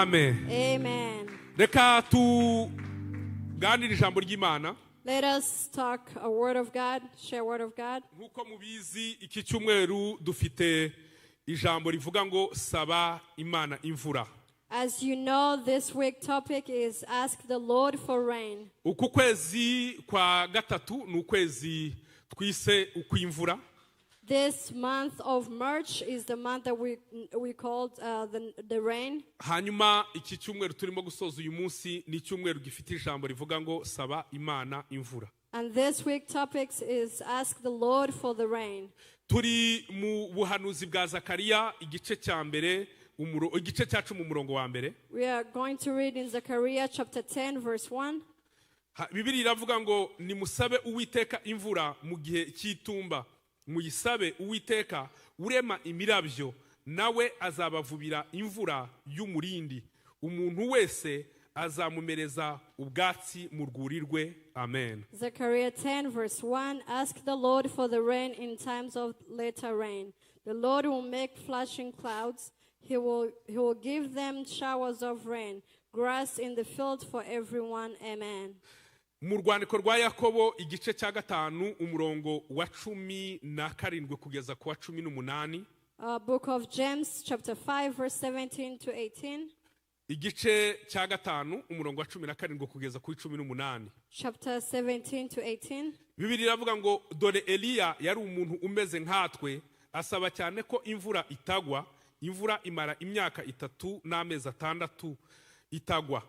Amen. Amen. Reka tuganire ijambo ry'Imana. Let us talk a word of God, share a word of God. Nkuko mubizi iki cyumweru dufite ijambo rivuga ngo saba Imana imvura. As you know, this week topic is ask the Lord for rain. Uku kwezi kwa gatatu ni ukwezi twise ukw'imvura. This month of March is the month that we called the rain. Hanyuma iki cyumweru turimo gusoza uyu munsi ni cyumweru gifite ijambo rivuga ngo saba Imana imvura. And this week topics is ask the Lord for the rain. Turi mu buhanuzi bwa Zakariya igice cya mbere igice cya 10 umurongo wa mbere. We are going to read in Zechariah chapter 10 verse 1. Bibiliya iravuga ngo nimusabe Uwiteka imvura mu gihe cy'itumba. Muyisabe Uwiteka urema imirabyo nawe azabavubira imvura y'umurindi umuntu wese azamumereza ubwatsi mu rwurirwe. Amen. Zechariah 10 verse 1. Ask the Lord for the rain in times of later rain. The Lord will make flashing clouds. He will give them showers of rain, grass in the field for everyone. Amen. Mu rwandiko rwa Yakobo igice cya 5 umurongo wa 17 kugeza ku wa 18. Book of James chapter 5 verse 17 to 18. Igice cya 5 umurongo wa 17 kugeza ku 18. Chapter 17 to 18. Bibiliya iravuga ngo dore Eliya yari umuntu umeze nkatwe asaba cyane ko imvura itagwa. Imvura imara imyaka 3 n'amezi 6 itagwa.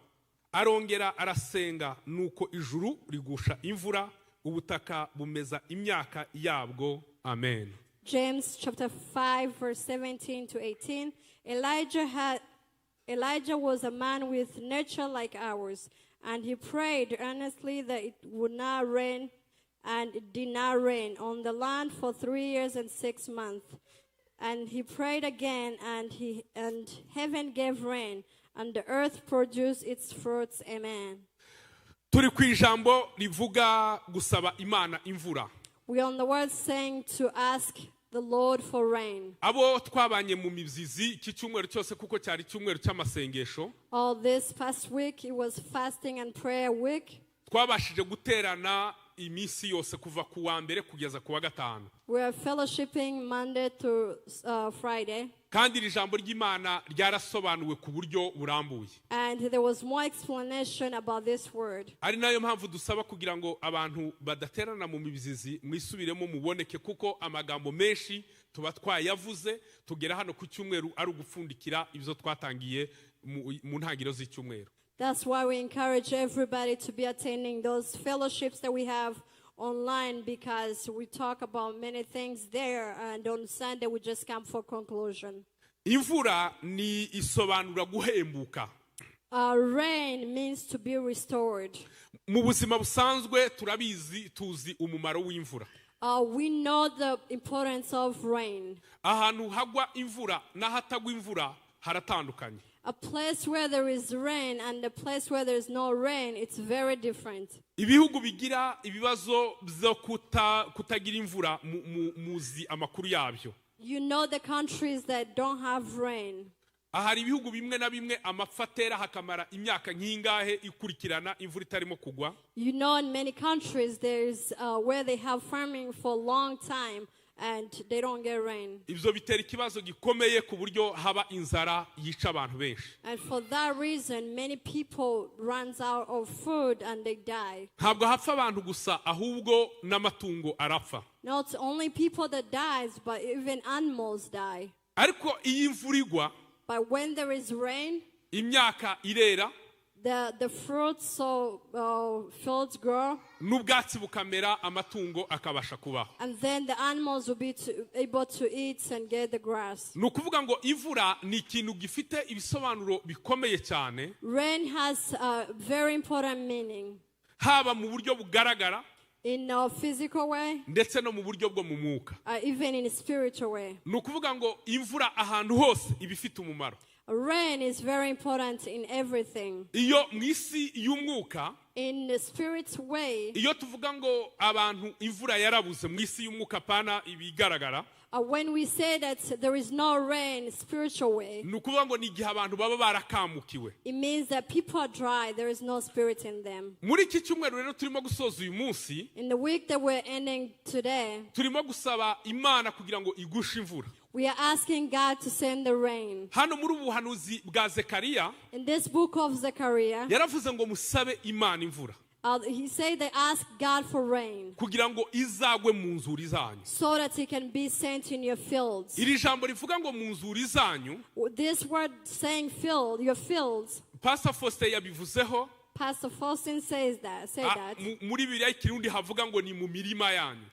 Arongera arasenga nuko ijuru rigusha imvura ubutaka bumeza imyaka yabwo. Amen. James chapter 5 verse 17 to 18. Elijah was a man with nature like ours, and he prayed earnestly that it would not rain, and it did not rain on the land for 3 years and 6 months. And he prayed again, and heaven gave rain, and the earth produced its fruits. Amen. Turi ku ijambo rivuga gusaba Imana imvura. We are on the word saying to ask the Lord for rain. Abo twabanye mu mibyizi iki cyumweru cyose kuko cyari cyumweru cy'amasengesho. All this past week it was fasting and prayer week. Twabashije guterana iminsi yose kuva ku wa mbere kugeza ku wa 5. We are fellowshipping Monday to Friday. Kandi iri jambo ry'Imana ryarasobanuwe ku buryo burambuye. And there was more explanation about this word. Ari nayo mpamvu dusaba kugira ngo abantu badaterana mu mibyizi mwisubiremo muboneke kuko amagambo menshi tuba twayavuze tugera hano ku cyumweru ari ugupfundikira ibyo twatangiye mu ntangiriro z'icyumweru. That's why we encourage everybody to be attending those fellowships that we have online, because we talk about many things there, and on Sunday we just come for conclusion. Imvura ni isobanura guhembuka. Rain means to be restored. Mu buzima busanzwe turabizi tuzi umumaro w'imvura. We know the importance of rain. Ahantu hagwa imvura n'ahatagwa imvura haratandukanye. A place where there is rain and a place where there is no rain, it's very different. Ibihugu bigira ibibazo byo kutagira imvura muzi amakuru yabyo. You know the countries that don't have rain. Ahari ibihugu bimwe na bimwe amafatera hakamara imyaka nk'ingahe ikurikirana imvura itarimo kugwa. You know in many countries there's where they have farming for a long time and they don't get rain. Ibyo bitera ikibazo gikomeye ku buryo haba inzara yica abantu benshi. And for that reason many people runs out of food and they die. Ntabwo hapfa abantu gusa ahubwo n'amatungo arapfa. Not only people that dies, but even animals die. Ariko iyi imvura igwa, but when there is rain, imyaka irera, the fruits fields grow, n'ubwatsi bukamera amatungo akabasha kubaho. And then the animals will be able to eat and get the grass. Nukuvuga ngo imvura ni ikintu gifite ibisobanuro bikomeye cyane. Rain has a very important meaning. Haba mu buryo bugaragara, in a physical way, ndetse no mu buryo bwo mu mwuka. Even in a spiritual way. Nukuvuga ngo imvura ahantu hose ibifite umumaro. Rain is very important in everything. Iyo mwisi y'umwuka, in the spirit's way, iyo tuvuga ngo abantu imvura yarabuze mwisi y'umwuka pana ibigaragara, when we say that there is no rain spiritual way, nukuvuga ngo ni igihe abantu baba barakamukiwe. it means that people are dry, there is no spirit in them. Muri iki cyumweru rero turimo gusoza uyu munsi, In the week that we're ending today, turimo gusaba Imana kugira ngo igushe imvura. we are asking God to send the rain. Hano muri ubuhanuzi bwa Zekariya In this book of Zechariah, yaravuze ngo musabe Imana imvura he said they ask God for rain kugira ngo izagwe mu nzuri zanyu. so that it can be sent in your fields. Iri jambo rivuga ngo mu nzuri zanyu, This word saying field, your fields, Pastor Faustin yabivuzeho. Pastor Faustin says that. Muri Bibiliya y'Ikirundi havuga ngo ni mu mirima yanyu.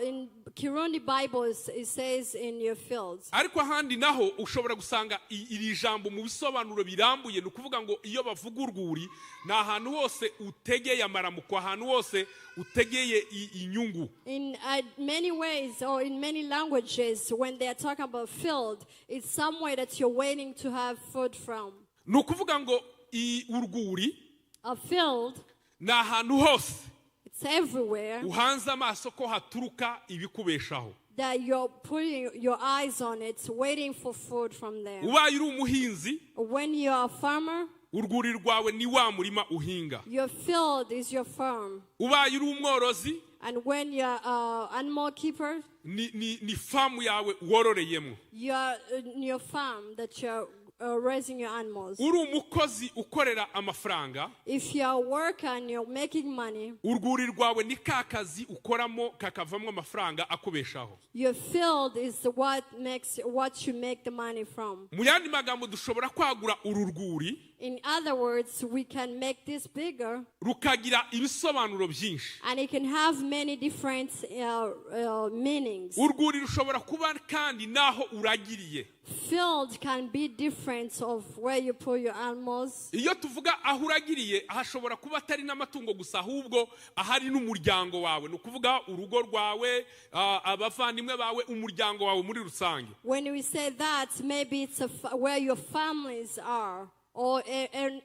In Kirundi Bible, it says in your fields. Ariko ahandi naho ushobora gusanga iri jambo mu bisobanuro birambuye, ni ukuvuga ngo iyo bavuga urwuri ni ahantu hose utegeye amaramuko, ahantu hose utegeye inyungu. In many ways, or in many languages, when they are talking about field, it's somewhere that you're waiting to have food from. Ni ukuvuga ngo urwuri A field, ni ahantu hose it's everywhere uhanze amaso ko haturuka ibikubeshaho. that you're putting your eyes on it, waiting for food from there. Ubaye uri umuhinzi, When you're a farmer, urwuri rwawe ni wa murima uhinga. your field is your farm. Ubaye uri umworozi, And when you're an animal keeper, ni famu yawe wororeyemo. you're in your farm that you're raising your animals. Uri umukozi ukorera amafaranga, If you're a worker and you're making money, urwuri rwawe ni ka kazi ukoramo kakavamo amafaranga akubeshaho. your field is what you make the money from. Mu yandi magambo dushobora kwagura uru rwuri In other words, we can make this bigger, rukagira ibisobanuro byinshi. and it can have many different meanings. Urwuri rushobora kuba kandi naho uragiriye. Field can be different of where you put your animals. Iyo tuvuga aho uragiriye hashobora kuba atari n'amatungo gusa, ahubwo ahari n'umuryango wawe, ni ukuvuga urugo rwawe, abavandimwe bawe, umuryango wawe muri rusange. When we say that, maybe it's where your families are, or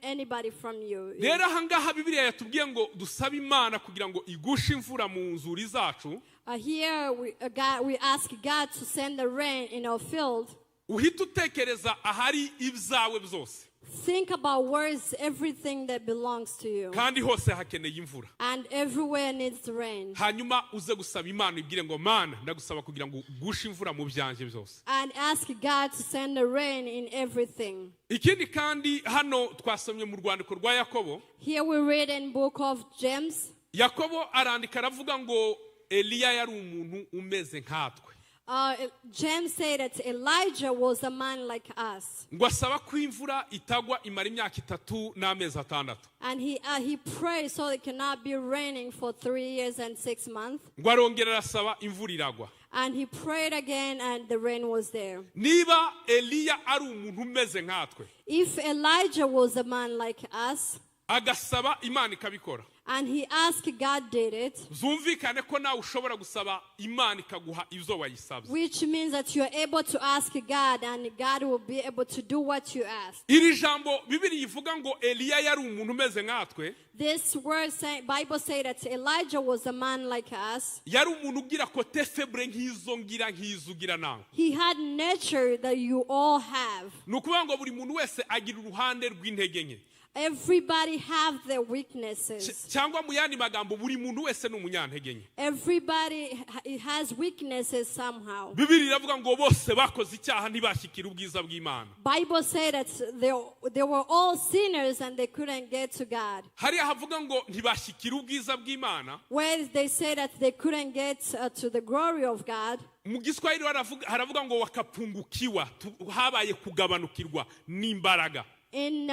anybody from you. Rero aha ngaha Bibiliya yatubwiye ngo dusabe Imana kugira ngo igushe imvura mu nzuri zacu. Here we ask God to send the rain in our field. Uhita utekereza ahari ibyawe byose. Think about where is everything that belongs to you. Kandi hose hakeneye imvura. And everywhere needs rain. Hanyuma uze gusaba Imana ibwire ngo Mana ndagusaba kugira ngo ugushe imvura mu byanje byose. And ask God to send the rain in everything. Ikindi kandi hano twasomye mu rwandiko rwa Yakobo. Here we read in book of James. Yakobo arandika aravuga ngo Eliya yari umuntu umeze nkatwe. James said that Elijah was a man like us. Ngo asaba ko imvura itagwa imara imyaka 3 n'amezi 6. And he prayed so it cannot be raining for 3 years and 6 months. Ngo arongera arasaba imvura iragwa. And he prayed again and the rain was there. Niba Eliya ari umuntu umeze nkatwe, If Elijah was a man like us, agasaba Imana ikabikora, and he asked, God did it, zumvikane ko nawe ushobora gusaba Imana ikaguha ibyo wayisabye. which means that you're able to ask God and God will be able to do what you ask. Iri jambo Bibiliya ivuga ngo Eliya yari umuntu umeze nkatwe. This word Bible say that Elijah was a man like us. Yari umuntu ugira kote febre nk'izo ngira nk'izo ugira nawe. He had nature that you all have. Nukuvuga ngo buri muntu wese agira uruhande rw'intege nke. Everybody have their weaknesses. Cyangwa mu yandi magambo buri muntu wese n'umunyantege nke. Everybody has weaknesses somehow. Bibiliya iravuga ngo bose bakoze icyaha ntibashyikira ubwiza bw'Imana. Bible said that they were all sinners and they couldn't get to God. Hariya havuga ngo ntibashyikira ubwiza bw'Imana. Where they say that they couldn't get to the glory of God. Mu Giswahili haravuga ngo wakapungukiwa, habaye kugabanukirwa n'imbaraga. In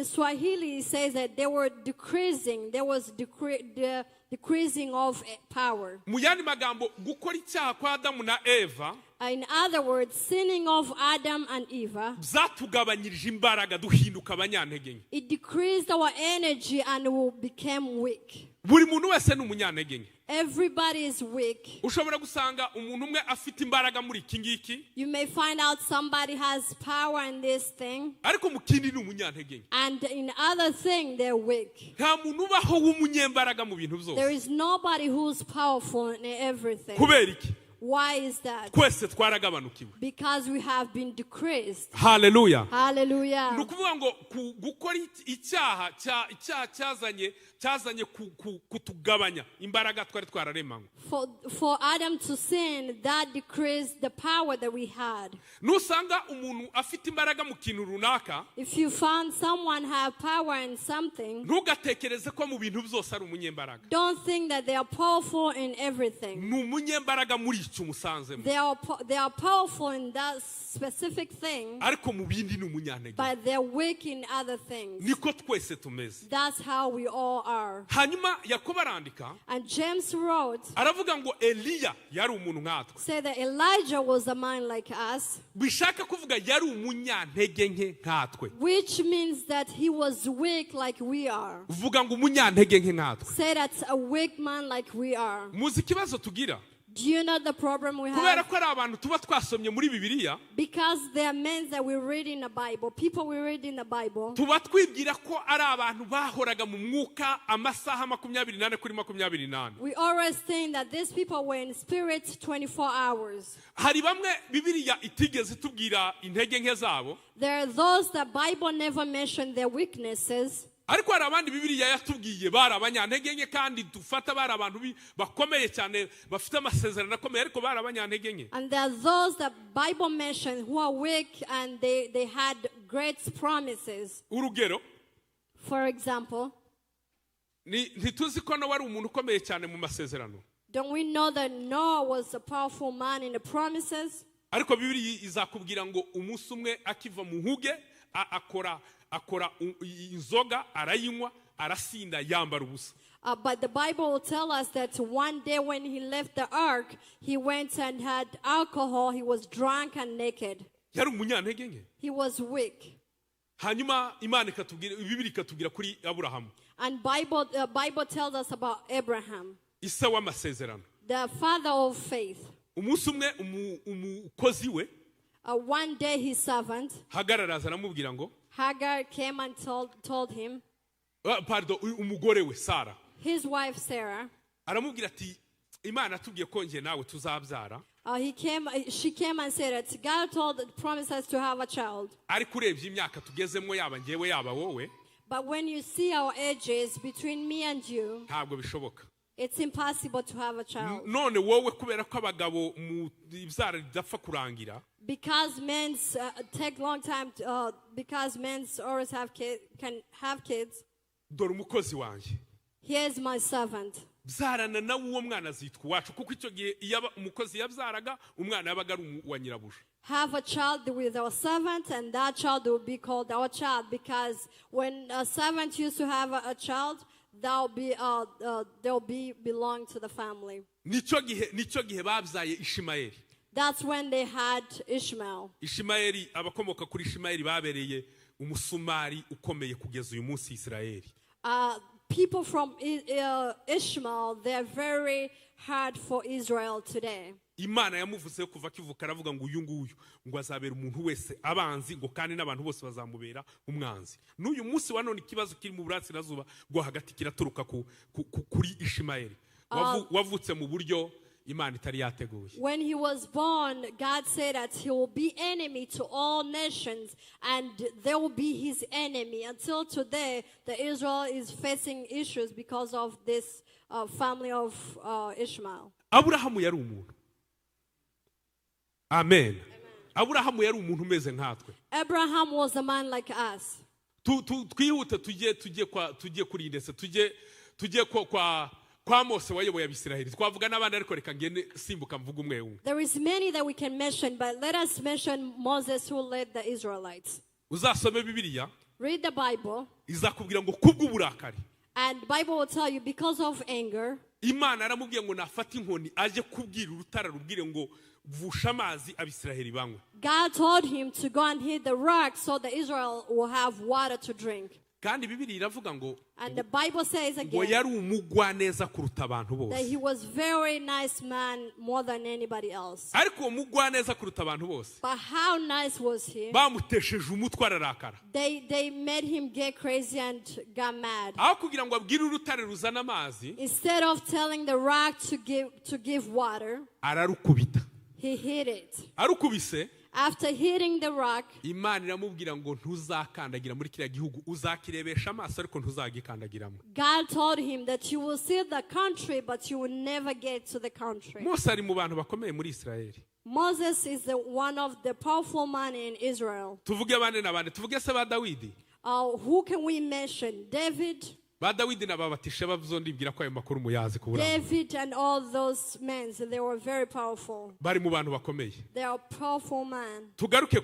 Swahili, it says that they were decreasing. There was the decreasing of power. Mu yandi magambo gukora icyaha kwa Adamu na Eva, in other words, sinning of Adam and Eve, zatugabanyirije imbaraga duhinduka abanyantege nke. it decreased our energy and we became weak. Buri muntu wese n'umunyantege nke. Everybody is weak. Ushobora gusanga umuntu umwe afite imbaraga muri iki ngiki, You may find out somebody has power in this thing, ariko mu kindi ni umunyantege nke. and in other thing they're weak. Nta muntu ubaho w'umunyembaraga mu bintu There byose. is nobody who's powerful in everything. Kubera iki? Why is that? twese twaragabanukiwe. Because we have been decreased. Hallelujah. Hallelujah. Nukuvuga ngo gukora icyaha cyazanye kutugabanya imbaraga twari twararemanywe. For Adam to sin, that decreased the power that we had. Nusanga umuntu afite imbaraga mu kintu runaka, If you found someone have power in something, ntugatekereze ko mu bintu byose ari umunyembaraga. don't think that they are powerful in everything. Ni umunyembaraga muri icyo umusanzemo. They are powerful in that specific thing, Ariko mu bindi ni umunyantege. but they're weak in other things. Niko twese tumeze. That's how we all are. Hanyuma Yakobo arandika, And James wrote, aravuga ngo Eliya yari umuntu nkatwe. say that Elijah was a man like us, Bishaka kuvuga yari umunyantege nke nkatwe. which means that he was weak like we are. Uvuga ngo umunyantege nke nkatwe. Say that's a weak man like we are. Muzi ikibazo tugira? Do you know the problem we Kubera have? ko ari abantu tuba twasomye muri Bibiliya, Because there are men that we read in the Bible, people we read in the Bible, tuba twibwira ko ari abantu bahoraga mu mwuka amasaha 24 kuri 24. we always think that these people were in spirit 24 hours. Hari bamwe Bibiliya itigeze tubwira intege nke zabo, There are those that Bible never mentioned their weaknesses. ariko hari abandi Bibiliya yatubwiye bari abanyantege nke kandi dufata bari abantu bakomeye cyane bafite amasezerano akomeye, ariko bari abanyantege nke. And there are those that Bible mentioned who are weak and they had great promises. Urugero, For example, ntituzi ko Nowa ari umuntu ukomeye cyane mu masezerano, don't we know that Noah was a powerful man in the promises? ariko Bibiliya izakubwira ngo umunsi umwe akiva mu nkuge akora inzoga, arayinywa, arasinda, yambara ubusa. But the Bible will tell us that one day when he left the ark, he went and had alcohol, he was drunk and naked. Yari umunyantege nke. He was weak. Hanyuma Imana ikatubwira, Bibiliya ikatubwira kuri Aburahamu, And Bible tells us about Abraham, ise w'amasezerano. the father of faith. Umunsi umwe umukozi we One day his servant, Hagara araza aramubwira ngo, Hagar, came and told him, umugore we Sara his wife Sarah, aramubwira ati Imana atubwiye ko nje nawe tuzabyara, she came and said that God promised us to have a child. ariko urebye imyaka tugezemo yaba ngewe yaba wowe, But when you see our ages between me and you, ntabwo bishoboka. it's impossible to have a child. None wowe kubera ko abagabo mu ibyara ridapfa kurangira, Because men's take long time, because men's always can have kids. dore umukozi wanjye, Here's my servant. byarana nawe uwo mwana azitwa uwacu, kuko icyo gihe iyo umukozi yabyaraga umwana yabaga ari uwa nyirabuja. Have a child with our servant, and that child will be called our child, because when a servant used to have a child, they'll be belong to the family. Nicyo gihe babyaye Ishimayeli. That's when they had Ishmael. Ishimayeli, abakomoka kuri Ishimayeli babereye umusumari ukomeye kugeza uyu munsi Isirayeli. People from Ishmael, they're very hard for Israel today. Imana yamuvuzeho kuva akivuka, aravuga ngo uyu nguyu ngo azabera umuntu wese abanzi, ngo kandi n'abantu bose bazamubera umwanzi. N'uyu munsi wa none ikibazo kiri mu burasirazuba bwo hagati kiraturuka kuri Ishimayeli wavutse mu buryo Imana itari yateguye. When he was born, God said that he will be enemy to all nations, and they will be his enemy. Until today, Israel is facing issues because of this family of Ishmael. Aburahamu yari umuntu. Amen. Aburahamu yari umuntu umeze nkatwe. Abraham was a man like us. Twihute tujye kuri indese, tujye kwa Mose wayoboye Abisirayeli. Twavuga n'abandi ariko reka ngende simbuka mvuga umwe umwe. There is many that we can mention, but let us mention Moses, who led the Israelites. Uzasome Bibiliya, Read the Bible, izakubwira ngo kubw'uburakari, and the Bible will tell you because of anger, Imana aramubwiye ngo nafata inkoni aje kubwira urutara rubwire ngo vusha amazi Abisirayeli banywe. God told him to go and hit the rock so that Israel will have water to drink. kandi Bibiliya iravuga ngo And the Bible says ngo again yari umugwaneza kuruta abantu that bose. he was very nice man more than anybody else. Ariko uwo mugwaneza kuruta abantu bose But how nice was he? bamutesheje umutwe ararakara. They made him get crazy and got mad. Aho kugira ngo abwire urutare ruzana amazi, Instead of telling the rock to give water, ararukubita. he hit it. Arukubise, After hitting the rock, Imana iramubwira ngo ntuzakandagira muri kiriya gihugu, uzakirebesha amaso ariko ntuzagikandagiramo. God told him that you will see the country, but you will never get to the country. Mose ari mu bantu bakomeye muri Isirayeli. Moses is one of the powerful men in Israel. Tuvuge bane na bane, tuvuge se ba Dawidi. Who can we mention? David. Ba Dawidi na ba Batisheba bizondibwira ko ayo makuru muyazi kubura. David and all those men, they were very powerful. Bari mu bantu bakomeye. They are powerful men. Tugaruke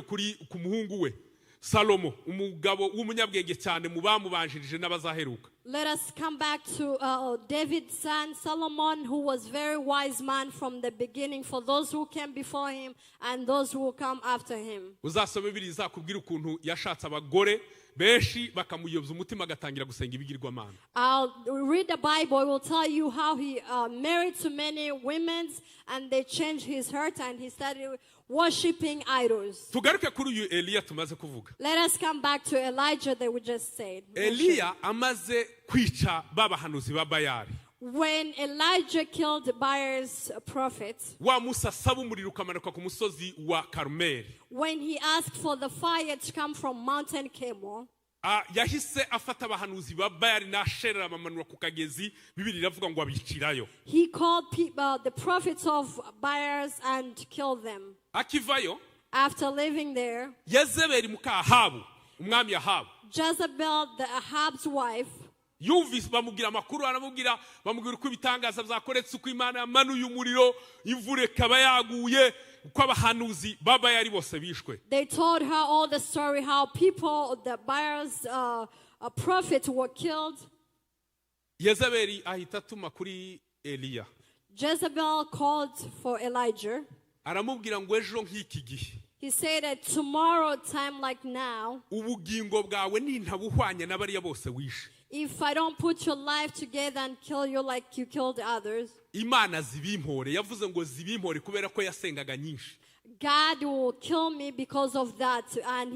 kuri ku muhungu we Salomo, umugabo w'umunyabwenge cyane mu bamubanjirije n'abazaheruka. Let us come back to David's son Solomon, who was very wise man from the beginning, for those who came before him and those who will come after him. Uzasome Bibiliya izakubwira ukuntu yashatse abagore benshi bakamuyobya umutima agatangira gusenga ibigirwamana. I'll read the Bible. It will tell you how he married to many women and they changed his heart and he started worshiping idols. Tugaruke kuri uyu Eliya tumaze kuvuga. Let us come back to Elijah that we just said. Eliya amaze kwica babahanuzi ba Bayali. When Elijah killed Baal's prophets, Wa Musa asaba umuriro ukamanuka ku musozi wa Karumeli. when he asked for the fire to come from Mountain Carmel, Yahise afata abahanuzi ba Bayali na Ashera bamanura ku kagezi, Bibiliya iravuga ngo abicirayo. he called the prophets of Baal and killed them. Akivayo, After living there, Yezebeli muka Ahabu, umwami Ahabu, Jezebel, the Ahab's wife, yumvise bamubwira amakuru, bamubwira uko ibitangaza byakoretse, uko Imana yamanuye umuriro, imvura ikaba yaguye, uko abahanuzi ba Bayali bose bishwe. they told her all the story, how people, the Baal's prophets were killed. Yezebeli ahita atuma kuri Eliya. Jezebel called for Elijah. Aramubwira ngo ejo nk'iki gihe He said that tomorrow time like now, ubugingo bwawe nintabuhwanye n'abariya bose wishe, if I don't put your life together and kill you like you killed others, Imana zibimpore. Yavuze ngo zibimpore kubera ko yasengaga nyinshi. God will kill me because of that. And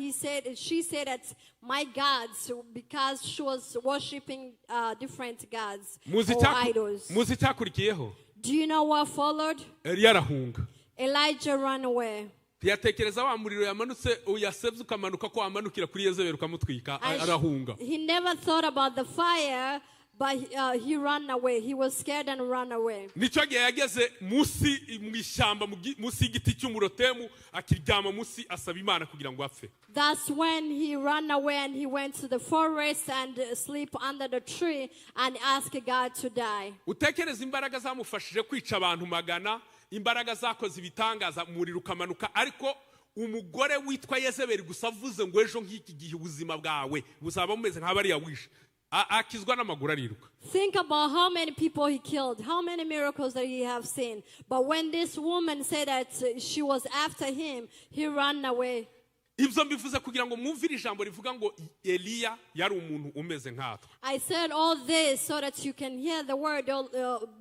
she said that my gods, because she was worshiping different gods or idols. Muzi cyakurikiyeho? Do you know what followed? Eliya arahunga. Elijah ran away. Ntiyatekereza wa muriro yamanutse uyasebye ukamanuka ko wamanukira kuri Yezebeli ukamutwika, arahunga. He never thought about the fire, but he ran away. He was scared and ran away. Nicyo gihe yageze musi mu ishyamba, musi y'igiti cy'umurotemu, akiryama musi asaba Imana kugira ngo apfe. That's when he ran away and he went to the forest and sleep under the tree and asked God to die. Utekereza imbaraga zamufashije kwica abantu magana, imbaraga zakoze ibitangaza, umuriro ukamanuka, ariko umugore witwa Yezebeli gusa avuze ngo ejo nk'iki gihe ubuzima bwawe buzaba bumeze nk'abariya wishe, akizwa n'amaguru ariruka. Think about how many people he killed, how many miracles that he have seen. But when this woman said that she was after him, he ran away. Ibyo mbivuze kugira ngo mwumvire ijambo rivuga ngo Eliya yari umuntu umeze nkatwe. I said all this so that you can hear the word,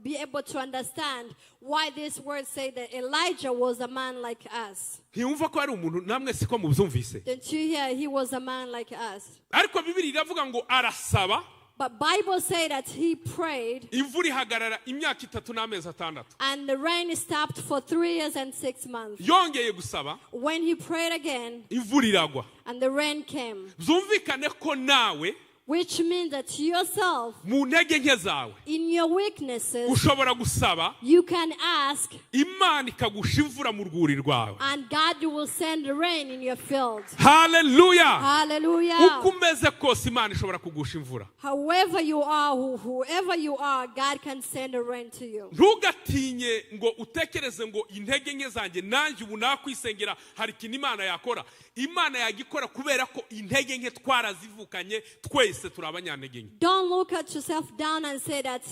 be able to understand why this word say that Elijah was a man like us. Ntiyumva ko ari umuntu, namwe siko mubyumvise. Don't you hear he was a man like us? Ariko Bibiliya iravuga ngo arasaba. But Bible say that he prayed. Imvura ihagarara imyaka 3 n'amezi 6. And the rain stopped for 3 years and 6 months. Yongeye gusaba. When he prayed again, imvura iragwa. and the rain came. Byumvikane ko nawe, Which means that yourself, mu ntege nke zawe, in your weaknesses, ushobora gusaba, you can ask, Imana ikagusha imvura mu rwuri rwawe. and God will send rain in your fields. Hallelujah. Hallelujah. Uko umeze kose Imana ishobora kugusha imvura. However you are, whoever you are, God can send a rain to you. Ntugatinye ngo utekereze ngo intege nke zanjye nanjye ubu nakwisengera hari ikintu Imana yakora. Imana yagikora kubera ko intege nke twarazivukanye twese turi abanyantege nke. Don't look at yourself down and say that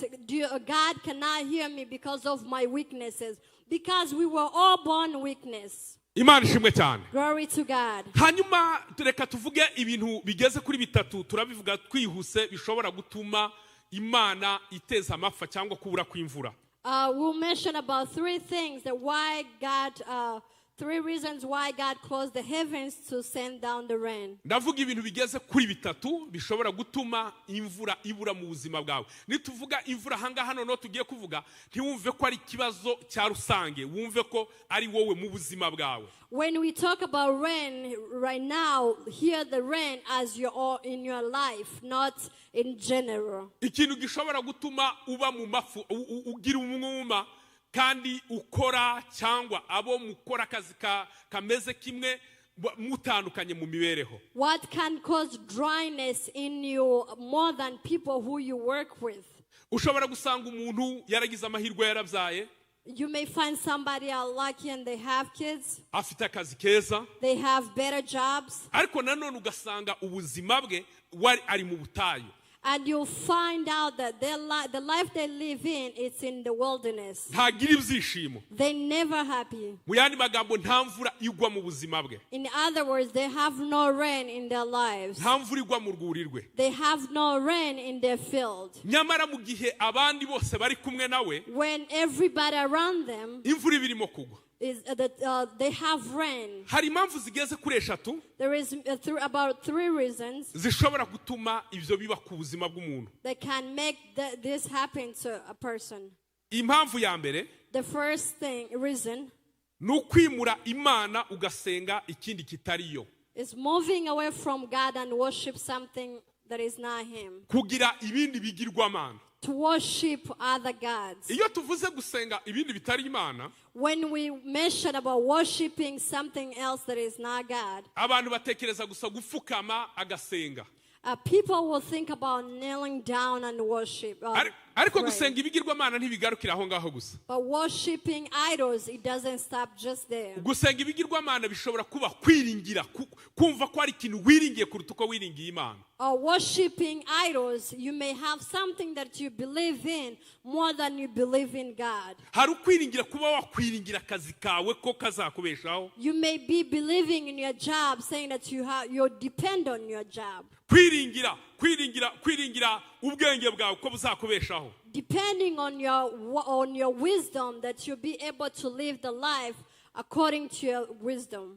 God cannot hear me because of my weaknesses. Because we were all born weakness. Imana ishimwe cyane. Glory to God. Hanyuma tureka tuvuge ibintu bigeze kuri bitatu turabivuga twihuse bishobora gutuma Imana iteza amapfa cyangwa kubura kw'imvura. We'll mention about three things that three reasons why God closed the heavens to send down the rain. Ndavuga ibintu bigeze kuri bitatu bishobora gutuma imvura ibura mu buzima bwawe. Nituvuga imvura hanga hano no tugiye kuvuga ntiwumve ko ari kibazo cya rusange, wumve ko ari wowe mu buzima bwawe. When we talk about rain right now, hear the rain as you're in your life, not in general. Ikintu gishobora gutuma uba mu mafu ugira umwuma kandi ukora cyangwa abo mukora akazi kameze kimwe mutandukanye mu mibereho. What can cause dryness in you more than people who you work with? Ushobora gusanga umuntu yaragize amahirwe yarabyaye. You may find somebody are lucky and they have kids. Afite akazi keza. They have better jobs. Ariko nanone ugasanga ubuzima bwe wari ari mu butayu. And you'll find out that the life they live in, it's in the wilderness. They're never happy. In other words, they have no rain in their lives. They have no rain in their field. When everybody around them they have rain. There is about three reasons that can make this happen to a person. The first reason is moving away from God and worship something that is not Him. To worship other gods. When we mention about worshiping something else that is not God, people will think about kneeling down and worship. But worshiping idols, it doesn't stop just there. Or worshiping idols, you may have something that you believe in more than you believe in God. You may be believing in your job, saying that you depend on your job. Depending on your wisdom, that you'll be able to live the life according to your wisdom.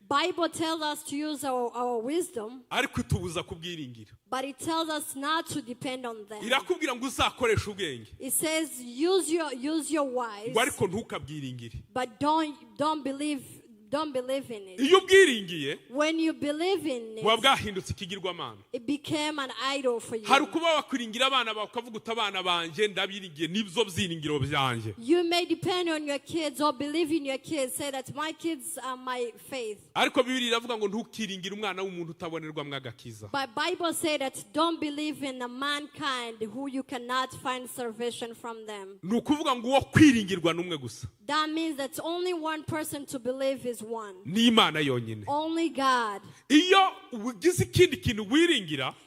Bible tells us to use our wisdom, but it tells us not to depend on them. It says use your wise, but don't believe in it. When you believe in it, it became an idol for you. You may depend on your kids or believe in your kids, say that my kids are my faith. But Bible says that don't believe in a mankind who you cannot find salvation from them. That means that only one person to believe is one. Only God.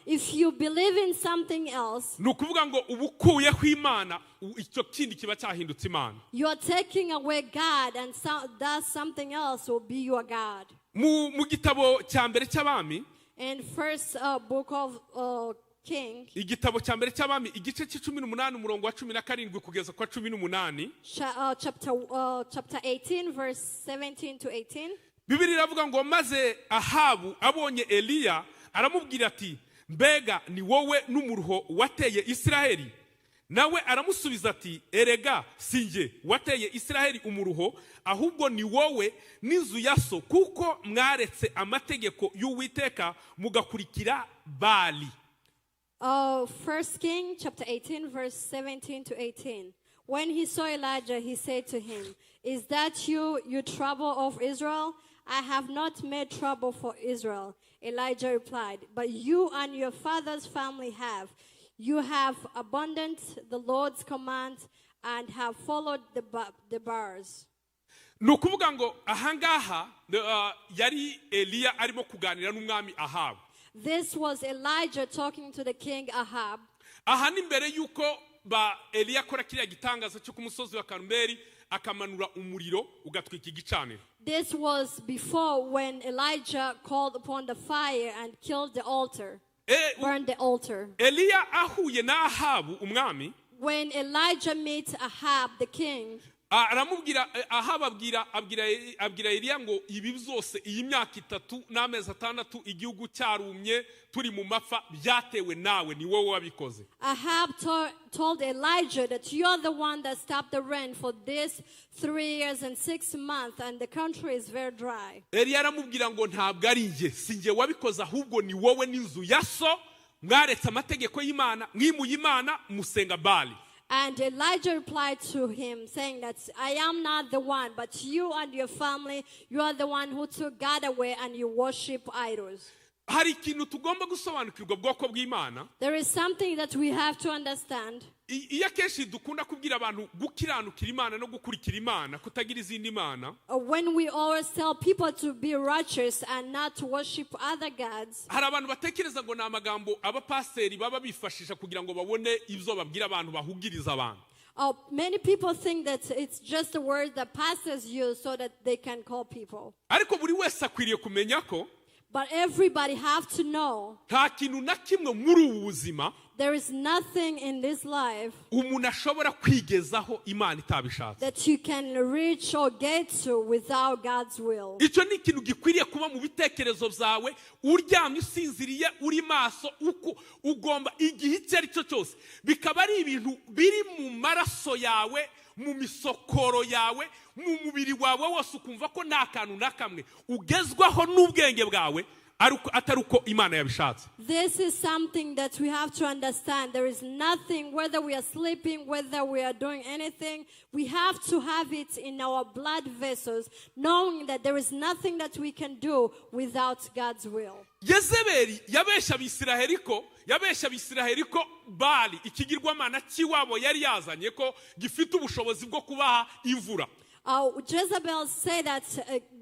If you believe in something else, you are taking away God, and that something else will be your God. In first book of King, igitabo cya mbere cy'abami igice cy'18 umurongo wa 17 kugeza kwa 18, chapter 18 verse 17 to 18. Bibiri iravuga ngo maze Ahabu abonye Eliya aramubwira ati mbega ni wowe n'umuruho wateye Israheli? Nawe aramusubiza ati erega sinjye wateye Israheli umuruho, ahubwo ni wowe n'inzu ya so, kuko mwaretse amategeko y'Uwiteka mugakurikira Bali. First King chapter 18 verse 17 to 18. When he saw Elijah, he said to him, "Is that you trouble of Israel? I have not made trouble for Israel." Elijah replied, "But you and your father's family have. You have abandoned the Lord's command and have followed the Baals." Nukuvuga ngo ahangaha yari Eliya arimo kuganira n'umwami Ahabu. This was Elijah talking to the king Ahab. Aha ni mbere yuko ba Eliya akora kiriya gitangazo cyo ku musozi wa Karumeli akamanura umuriro ugatwika igicaniro. This was before when Elijah called upon the fire and killed the altar, burned the altar. Eliya ahuye na Ahabu umwami, When Elijah meets Ahab the king, aramubwira Ahabu abwira Eliya ngo ibi byose iyi myaka 3 n'amezi 6 igihugu cyarumye turi mu mapfa byatewe nawe, ni wowe wabikoze. Ahab told Elijah that you're the one that stopped the rain for this 3 years and 6 months and the country is very dry. Eliya aramubwira ngo ntabwo ari njye, si njye wabikoze, ahubwo ni wowe n'inzu ya so mwaretse amategeko y'Imana, mwimuye Imana musenga Bali. And Elijah replied to him, saying that I am not the one, but you and your family, you are the one who took God away and you worship idols. Hari ikintu tugomba gusobanukirwa bwoko bw'Imana. There is something that we have to understand. Iya keshi dukunda kubwira abantu gukiranukira Imana no gukurikira Imana, kutagira izindi mana. When we always tell people to be righteous and not to worship other gods. Hari abantu batekereza ngo na magambo abapasteri baba bifashisha kugira ngo babone ibyo babwira abantu bahugiriza abantu. Many people think that it's just a word that pastors use so that they can call people. Ariko buri wese akwiriye kumenya ko But everybody have to know nta kintu na kimwe muri ubu buzima there is nothing in this life umuntu ashobora kwigezaho Imana itabishatse. that you can reach or get to without God's will. Icyo ni ikintu gikwiriye kuba mu bitekerezo byawe, uryamye usinziriye uri maso, uko ugomba igihe icyo ari cyo cyose bikaba ari ibintu biri mu maraso yawe, mu misokoro yawe, mu mubiri wawe wose, ukumva ko nta kantu na kamwe ugezwaho n'ubwenge bwawe atari uko Imana yabishatse. This is something that we have to understand. There is nothing, whether we are sleeping, whether we are doing anything, we have to have it in our blood vessels, knowing that there is nothing that we can do without God's will. Yezebeli yabesha Abisiraheli ko Bali ikigirwamana kiwabo yari yazanye ko gifite ubushobozi bwo kubaha imvura. Jezebel said that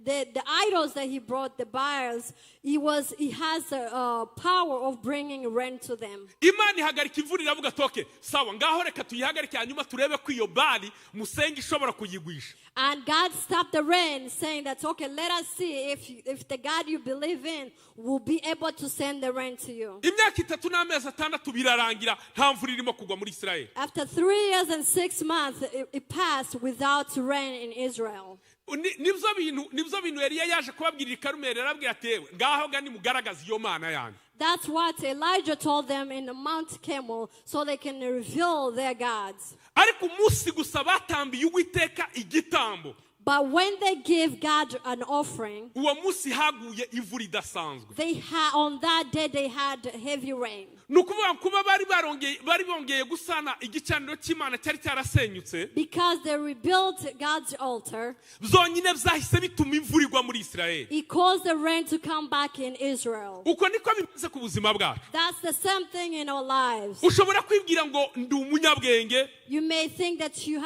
the idols that he brought, the Baals, he has a power of bringing rain to them. Imana ihagarika imvura iravuga toke sawa ngaho reka tuyihagarike hanyuma turebe ko iyo Bali musenge ishobora kuyigwisha. And God stopped the rain, saying that, okay, let us see if the God you believe in will be able to send the rain to you. Imyaka 3 n'amezi 6 birarangira nta mvura irimo kugwa muri Israel. After 3 years and 6 months, it passed without rain in Israel. Nibyo bintu Eliya yaje kubabwirira Karumeli, arabwira ati ngaho gani mugaragaza iyo Mana yanyu. That's what Elijah told them in the Mount Carmel, so they can reveal their gods. Ariko umunsi gusa batambiye Uwiteka igitambo. But when they give God an offering, uwo munsi haguye imvura idasanzwe. On that day they had heavy rain. Nukuvuga kuba bari bongeye gusana igicaniro cy'Imana cyari cyarasenyutse. Because they rebuilt God's altar, byonyine byahise bituma imvura igwa muri Israel. He caused the rain to come back in Israel. Uko niko bimeze ku buzima bwacu. That's the same thing in our lives. Ushobora kwibwira ngo ndi umunyabwenge. You may think that you're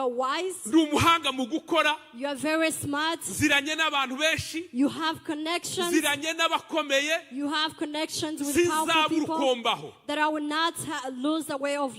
wise. Umuhanga mu gukora. You are very smart. Ziranye n'abantu benshi. You have connections. Ziranye n'abakomeye. You have connections with powerful people. That I will not lose the way of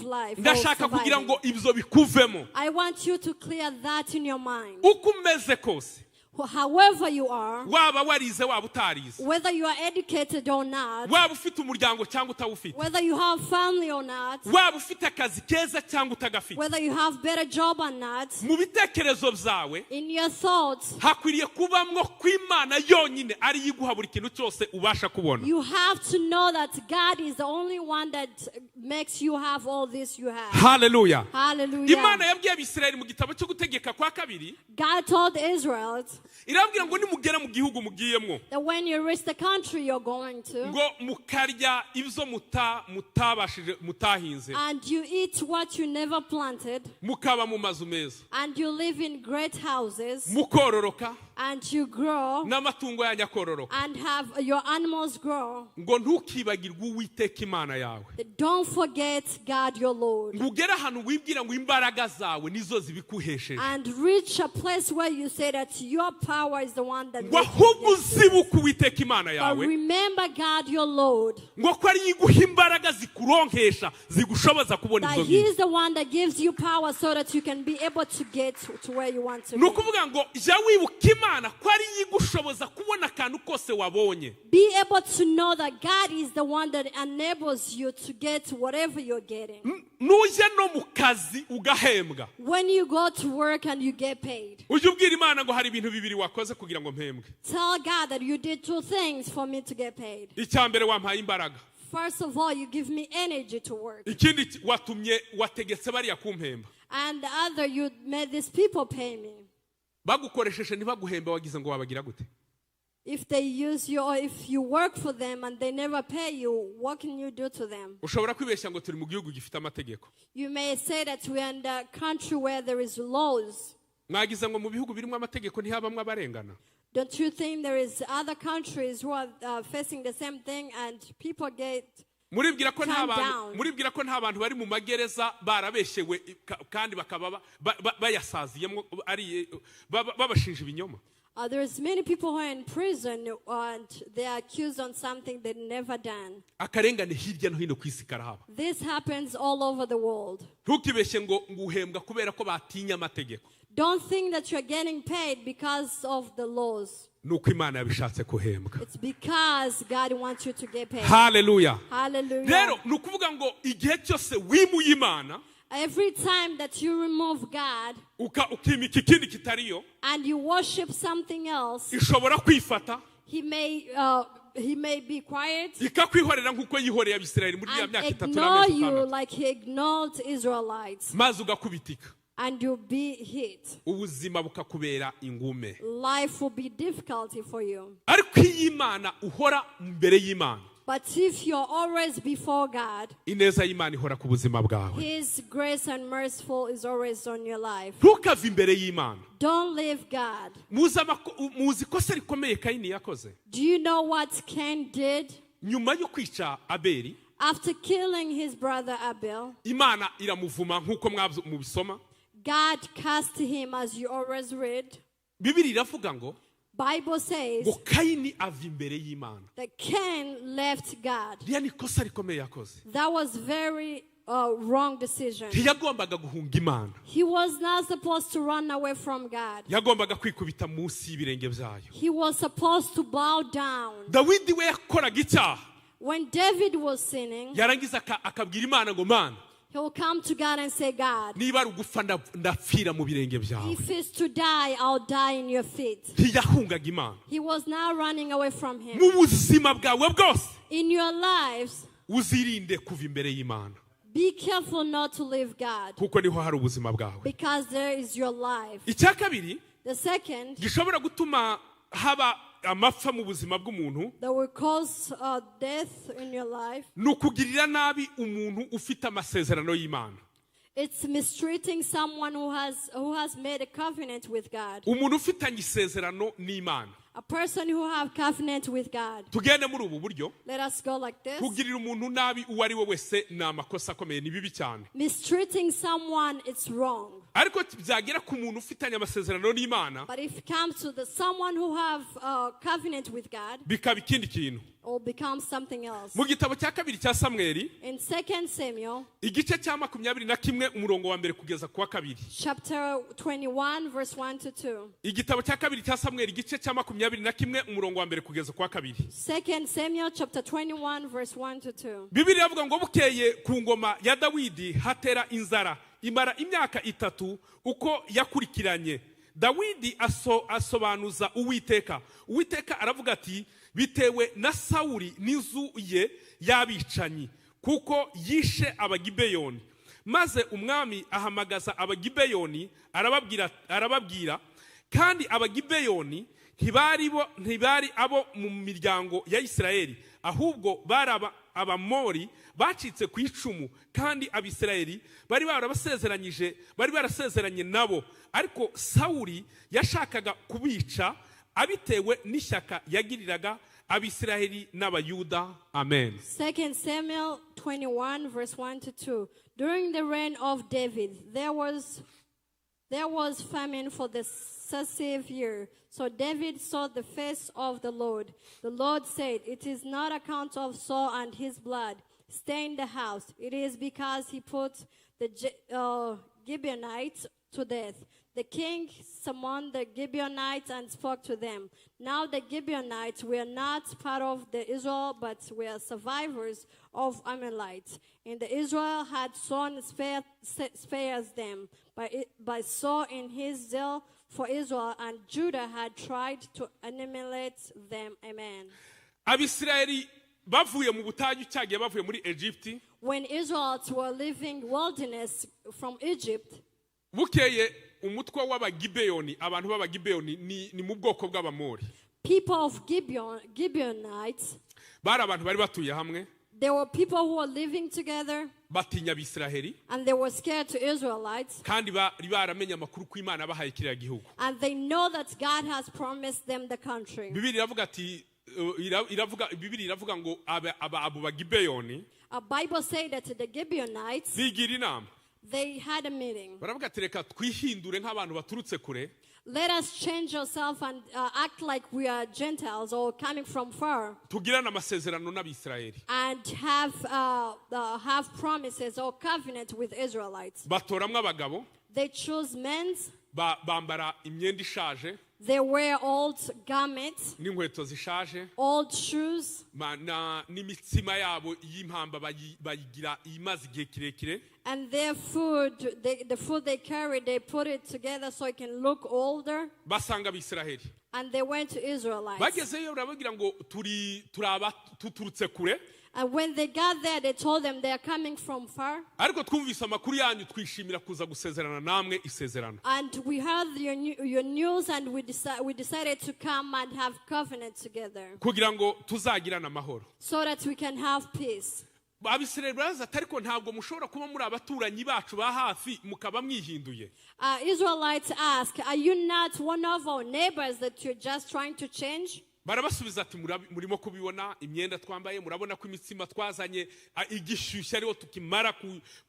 life. Ndashaka kugira ngo ibyo bikuvemo. I want you to clear that in your mind. Uko umeze kose. However you are, waba warize waba utarize, whether you are educated or not, waba ufite umuryango cyangwa utawufite, whether you have family or not, waba ufite akazi keza cyangwa utagafite, whether you have better job or not, mu bitekerezo byawe in your thoughts, hakwiriye kubamwo kw'Imana yonyine ari yiguha buri kintu cyose ubasha kubona. You have to know that God is the only one that makes you have all this you have. Hallelujah. Hallelujah. Imana yabwiye Abisirayeli mu gitabo cyo gutegeka kwa 2, God told Israel irabwira ngo nimugera mu gihugu mugiyemo, that when you reach the country you're going to, ngo mukarya ibyo mutahinze, and you eat what you never planted, mukaba mu mazu meza, and you live in great houses, mukororoka, and you grow n'amatungo yanyu akororoka and have your animals grow, ngo ntukibagirwe Uwiteka Imana yawe. don't forget God your Lord. Ngo ugere ahantu wibwira ngo imbaraga zawe nizo zibikuhesheje. And reach a place where you say that your power is the one that Ngo makes ahubwo you get this. uzibuke Uwiteka Imana But yawe. remember God your Lord. Ngo ko ari iguha imbaraga zikuronkesha zigushoboza kubona That izo He ngizo. is the one that gives you power so that you can be able to get to where you want to Ni be. ukuvuga ngo jya wibuka Imana ko ari igushoboza kubona akantu kose wabonye. Be able to know that God is the one that enables you to get whatever you're getting. Nujya no mu kazi ugahembwa. When you go to work and you get paid, Ujye ubwira Imana ngo hari ibintu bibiri wakoze kugira ngo mpembwe. tell God that you did two things for me to get paid. Icya mbere wampaye imbaraga. First of all, you give me energy to work. Ikindi wategetse bariya kumpemba. And the other, you made these people pay me. Bagukoresheje ntibaguhembe wagize ngo wabagira gute? If they use you or if you work for them and they never pay you, what can you do to them? Ushobora kwibeshya ngo turi mu gihugu gifite amategeko. You may say that we are in a country where there is laws. Mwagize ngo mu bihugu birimo amategeko ntihabamwe abarengana. Don't you think there is other countries who are facing the same thing and people get Muribwira ko nta calm bantu down? muribwira ko nta bantu bari mu magereza barabeshewe kandi bakaba bayasaziyemo ari babashinja ibinyoma. There's many people who are in prison and they are accused on something they've never done. Akarengane hirya no hino ku isi karahaba. This happens all over the world. Ntukibeshye ngo nguhembwa kubera ko batinya amategeko. Don't think that you're getting paid because of the laws. Nuko Imana yabishatse kuhembwa. It's because God wants you to get paid. Hallelujah. Hallelujah. Rero nukuvuga ngo igihe cyose wimuye Imana Every time that you remove God ukimika ikindi kitariyo and you worship something else, ishobora kwifata He may be quiet ikakwihorera nkuko yihoreye Abisirayeli muri ya and myaka 3 ignore you n'amezi 6 like He ignored Israelites, maze ugakubitika and you'll be hit. ubuzima bukakubera ingume. Life will be difficulty for you. Ariko iyi Imana uhora mbere y'Imana, But if you're always before God, ineza y'Imana ihora ku buzima bwawe. His grace and merciful is always on your life. Ntukave imbere y'Imana. Don't leave God. Muzi ikosa rikomeye Kayini yakoze Do you know what Cain did? nyuma yo kwica Abeli. After killing his brother Abel, Imana iramuvuma nkuko mubisoma. God cast him, as you always read. Bibiri iravuga ngo Bible says Kayini ava imbere y'Imana. that Cain left God. Riya ni ikosa rikomeye yakoze. That was very wrong decision. Ntiyagombaga guhunga Imana. He was not supposed to run away from God. Yagombaga kwikubita munsi y'ibirenge byayo. He was supposed to bow down. Dawidi we yakoraga icyaha. When David was sinning, Yarangiza akabwira Imana ngo Mana, he will come to God and say, God, niba ari ugufa ndapfira mu birenge byawe. if it's to die, I'll die in your feet. Ntiyahungaga Imana. He was not running away from him. Mu buzima bwawe bwose In your lives, uzirinde kuva imbere y'Imana, be careful not to leave God, kuko niho hari ubuzima bwawe. because there is your life. Icya kabiri The second, gishobora gutuma haba amapfa mu buzima bw'umuntu that will cause death in your life, ni ukugirira nabi umuntu ufite amasezerano y'Imana. it's mistreating someone who has made a covenant with God. Umuntu ufitanye isezerano n'Imana. A person who have covenant with God. Tugende muri ubu buryo. Let us go like this. Kugirira umuntu nabi uwo ari we wese ni amakosa akomeye, ni bibi cyane. Mistreating someone, it's wrong. Ariko byagera ku muntu ufitanye amasezerano n'Imana, But if it comes to someone who have covenant with God, bikaba ikindi kintu. or become something else. Mu gitabo cya kabiri cya Samweli, In 2 Samuel, igice cya 21 umurongo wa mbere kugeza ku wa kabiri. chapter 21, verse 1 to 2. Igitabo cya kabiri cya Samweli igice cya 21 umurongo wa mbere kugeza ku wa kabiri. 2 Samuel, chapter 21, verse 1 to 2. Bibiri yavuga ngo bukeye ku ngoma ya Dawidi hatera inzara imara imyaka 3 uko yakurikiranye. Dawidi asobanuza Uwiteka. Uwiteka aravuga ati, bitewe na Sawuli n'inzu ye y'abicanyi, kuko yishe Abagibeyoni. Maze umwami ahamagaza Abagibeyoni arababwira, kandi Abagibeyoni ntibari abo mu miryango ya Isirayeli, ahubwo bari Abamori bacitse ku icumu, kandi Abisirayeli bari barasezeranye nabo. Ariko Sawuli yashakaga kubica abitewe n'ishyaka yagiriraga abisiraheli n'abayuda. Amen. 2 Samuel 21 verse 1 to 2. During the reign of David, there was famine for the successive year. So David saw the face of the Lord. The Lord said, "It is not account of Saul and his blood. Stay in the house. It is because he put the Gibeonites to death." The king summoned the Gibeonites and spoke to them. Now the Gibeonites were not part of the Israel, but were survivors of Amalekites. And the Israel had sown spares them by Saul in his zeal for Israel, and Judah had tried to annihilate them. Amen. Abisiraheli bavuye mu butayu cyagiye bavuye muri Egypt. When Israelites were leaving wilderness from Egypt, bukeye umutwe w'abagibeyoni, abantu b'abagibeyoni ni mu bwoko bw'abamori. People of Gibeonites, bari abantu bari batuye hamwe. There were people who were living together, batinya Abisiraheli, and they were scared to Israelites, kandi bari baramenye amakuru ko Imana bahaye kiriya gihugu. and they know that God has promised them the country. Bibiri iravuga ati Bibiri iravuga ngo abo bagibeyoni, A Bible says that the Gibeonites, bigira inama. they had a meeting. Baravuga ati reka twihindure nk'abantu baturutse kure. Let us change ourselves and act like we are Gentiles or coming from far, tugirana amasezerano n'Abisiraheli, and have promises or covenant with Israelites. batoramwe abagabo, They choose men. bambara imyenda ishaje, They wear old garments, n'inkweto zishaje, old shoes, n'imitsima yabo y'impamba bayigira imaze igihe kirekire. and their food, the food they carry, they put it together so it can look older. Basanga Abisiraheli, And they went to Israelites. bagezeyo barabagira ngo turaba tuturutse kure, And when they got there, they told them they are coming from far. ariko twumvise amakuru yanyu twishimira kuza gusezerana namwe isezerano. And we heard your news, and we decided to come and have covenant together kugira ngo tuzagirana amahoro. so that we can have peace. Abisiraheli baraza ati ariko ntabwo mushobora kuba muri abaturanyi bacu ba hafi mukaba mwihinduye. Israelites ask, "Are you not one of our neighbors that you're just trying to change?" Barabasubiza ati murimo kubibona imyenda twambaye, murabona ko imitsima twazanye igishyushye ariho tukimara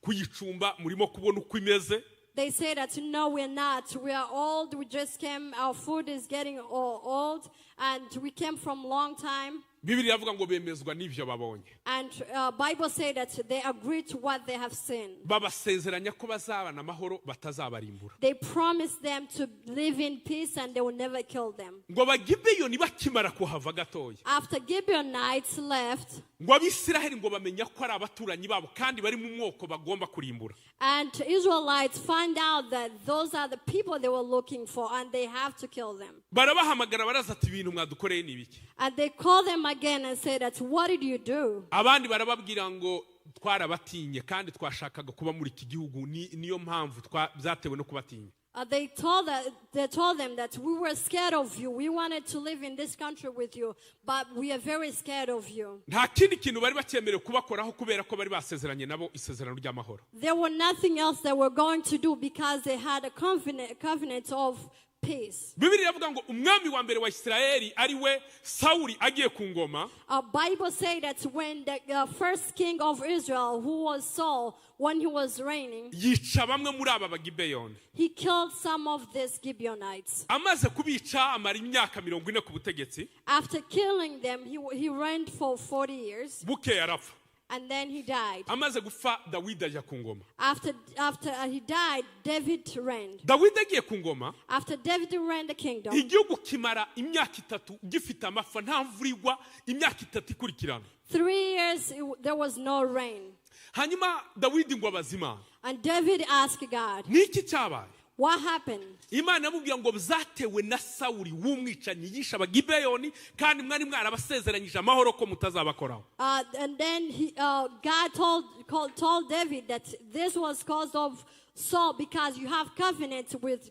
kuyicumba, murimo kubona uko imeze. They say that no, we're not. We are old. We just came. Our food is getting old, and we came from a long time. Bibiri iravuga ngo bemezwa n'ivyo babonye. And Bible say that they agree to what they have seen. Babasezeranya ko bazabana amahoro batazabarimbura. They promise them to live in peace and they will never kill them. Ngo abagibeyoni bakimara kuhava gatoya, After Gibeonites left, ngo Abisiraheli ngo bamenya ko ari abaturanyi babo kandi bari mu mwoko bagomba kurimbura. and Israelites find out that those are the people they were looking for and they have to kill them. Barabahamagara baraza ati ibintu mwadukoreye ni biki. And they call them again and say that, "What did you do?" Abandi barababwira ngo twarabatinye kandi twashakaga kuba muri iki gihugu, niyo mpamvu byatewe no kubatinya. They told them that we were scared of you. We wanted to live in this country with you, but we are very scared of you. Nta kindi kintu bari bakemerewe kubakoraho kubera ko bari basezeranye nabo isezerano ry'amahoro. There were nothing else they were going to do because they had a covenant of peace. Bibiri iravuga ngo umwami wa mbere wa Isirayeli ari we Sawuli agiye ku ngoma. Bible say that when the first king of Israel, who was Saul, when he was reigning, yica bamwe muri aba bagibeyoni. he killed some of these Gibeonites. Amaze kubica amara imyaka 40 ku butegetsi. After killing them, he reigned for 40 years. Bukeye arapfa. And then he died. Amaze gupfa Dawidi ajya ku ngoma. After he died, David reigned. Dawidi agiye ku ngoma. After David reigned the kingdom, igihugu kimara imyaka 3 gifite amapfa nta mvura igwa imyaka 3 ikurikirana. 3 years there was no rain. Hanyuma Dawidi ngo abazima. And David asked God, Niki cyabaye? "What happened?" Imana yamubwiye ngo byatewe na Sawuli w'umwicanyi yisha abagibeyoni kandi mwari mwarabasezeranyije amahoro ko mutazabakoraho. And then God told David that this was caused of Saul because you have covenant with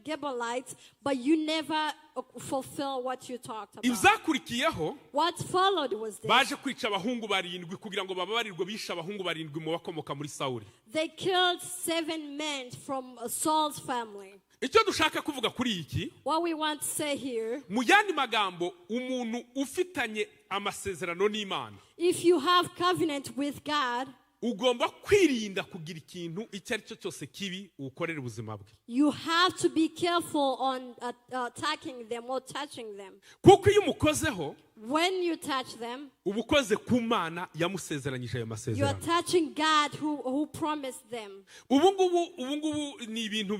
Gibeonites, but you never fulfill what you talked about. Ibzakurikiyeho What followed was this. baje kwica abahungu barindwi kugira ngo bababarirwe bisha abahungu barindwi mu bakomoka muri Sawuli. They killed 7 men from Saul's family. icyo dushaka kuvuga kuri iki, What we want to say here, mu yandi magambo, umuntu ufitanye amasezerano n'Imana, if you have covenant with God, ugomba kwirinda kugira ikintu icyo ari cyo cyose kibi ukorera ubuzima bwe. you have to be careful on attacking them or touching them. Kuko iyo umukozeho, When you touch them, uba ukoze ku Mana yamusezeranyije ayo you are masezerano. touching God who promised them. ubu ngubu ni ibintu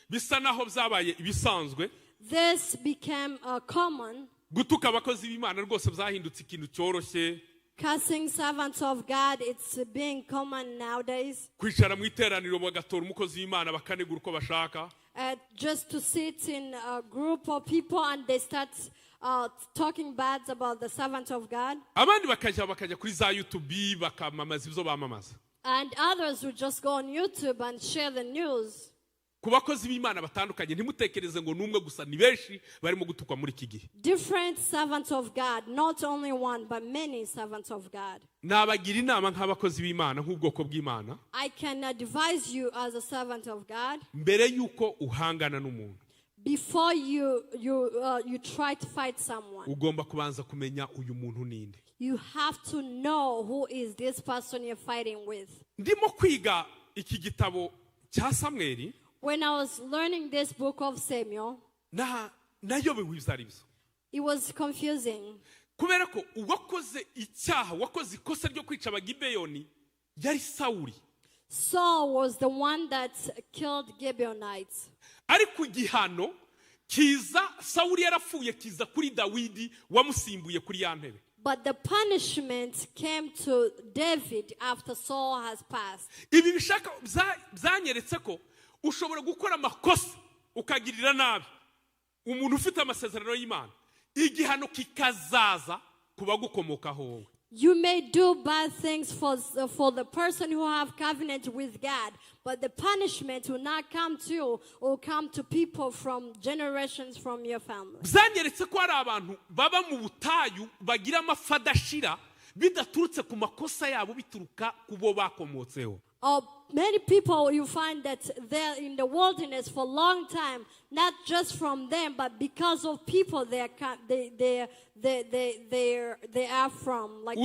bisa naho byabaye ibisanzwe. This became common. Gutuka abakozi b'Imana rwose byahindutse ikintu cyoroshye. Cursing servants of God, it's being common nowadays. Kwicara mu iteraniro bagatora umukozi w'Imana bakanegura uko bashaka. Just to sit in a group of people and they start talking bad about the servant of God. Abandi bakajya kuri za YouTube bakamamaza ibyo bamamaza. And others would just go on YouTube and share the news. Ku bakozi b'Imana batandukanye, ntimutekereze ngo n'umwe gusa, ni benshi barimo gutukwa muri iki gihe. Different servants of God, not only one, but many servants of God. Nabagira inama nk'abakozi b'Imana, nk'ubwoko bw'Imana, I can advise you as a servant of God, mbere yuko uhangana n'umuntu, before you try to fight someone, ugomba kubanza kumenya uyu muntu ninde. you have to know who is this person you're fighting with. Ndimo kwiga iki gitabo cya Samweli, When I was learning this book of Samuel, nayobewe ibyo ari byo. it was confusing. Kubera ko uwakoze icyaha, wakoze ikosa ryo kwica abagibeyoni, yari Sawuli. Saul was the one that killed Gibeonites. Ariko igihano kiza, Sawuli yarapfuye, kiza kuri Dawidi wamusimbuye kuri ya ntebe. But the punishment came to David after Saul has passed. Ibi bishaka byanyeretse ko ushobora gukora amakosa ukagirira nabi umuntu ufite amasezerano y'Imana, igihano kikazaza kuba gukomokaho wowe. You may do bad things for the person who have covenant with God, but the punishment will not come to you or come to people from generations from your family. Byanyeretse ko hari abantu baba mu butayu bagira amapfa adashira bidaturutse ku makosa yabo, bituruka ku bo bakomotseho. Many people, you find that they're in the wilderness for a long time, not just from them, but because of people they are from, like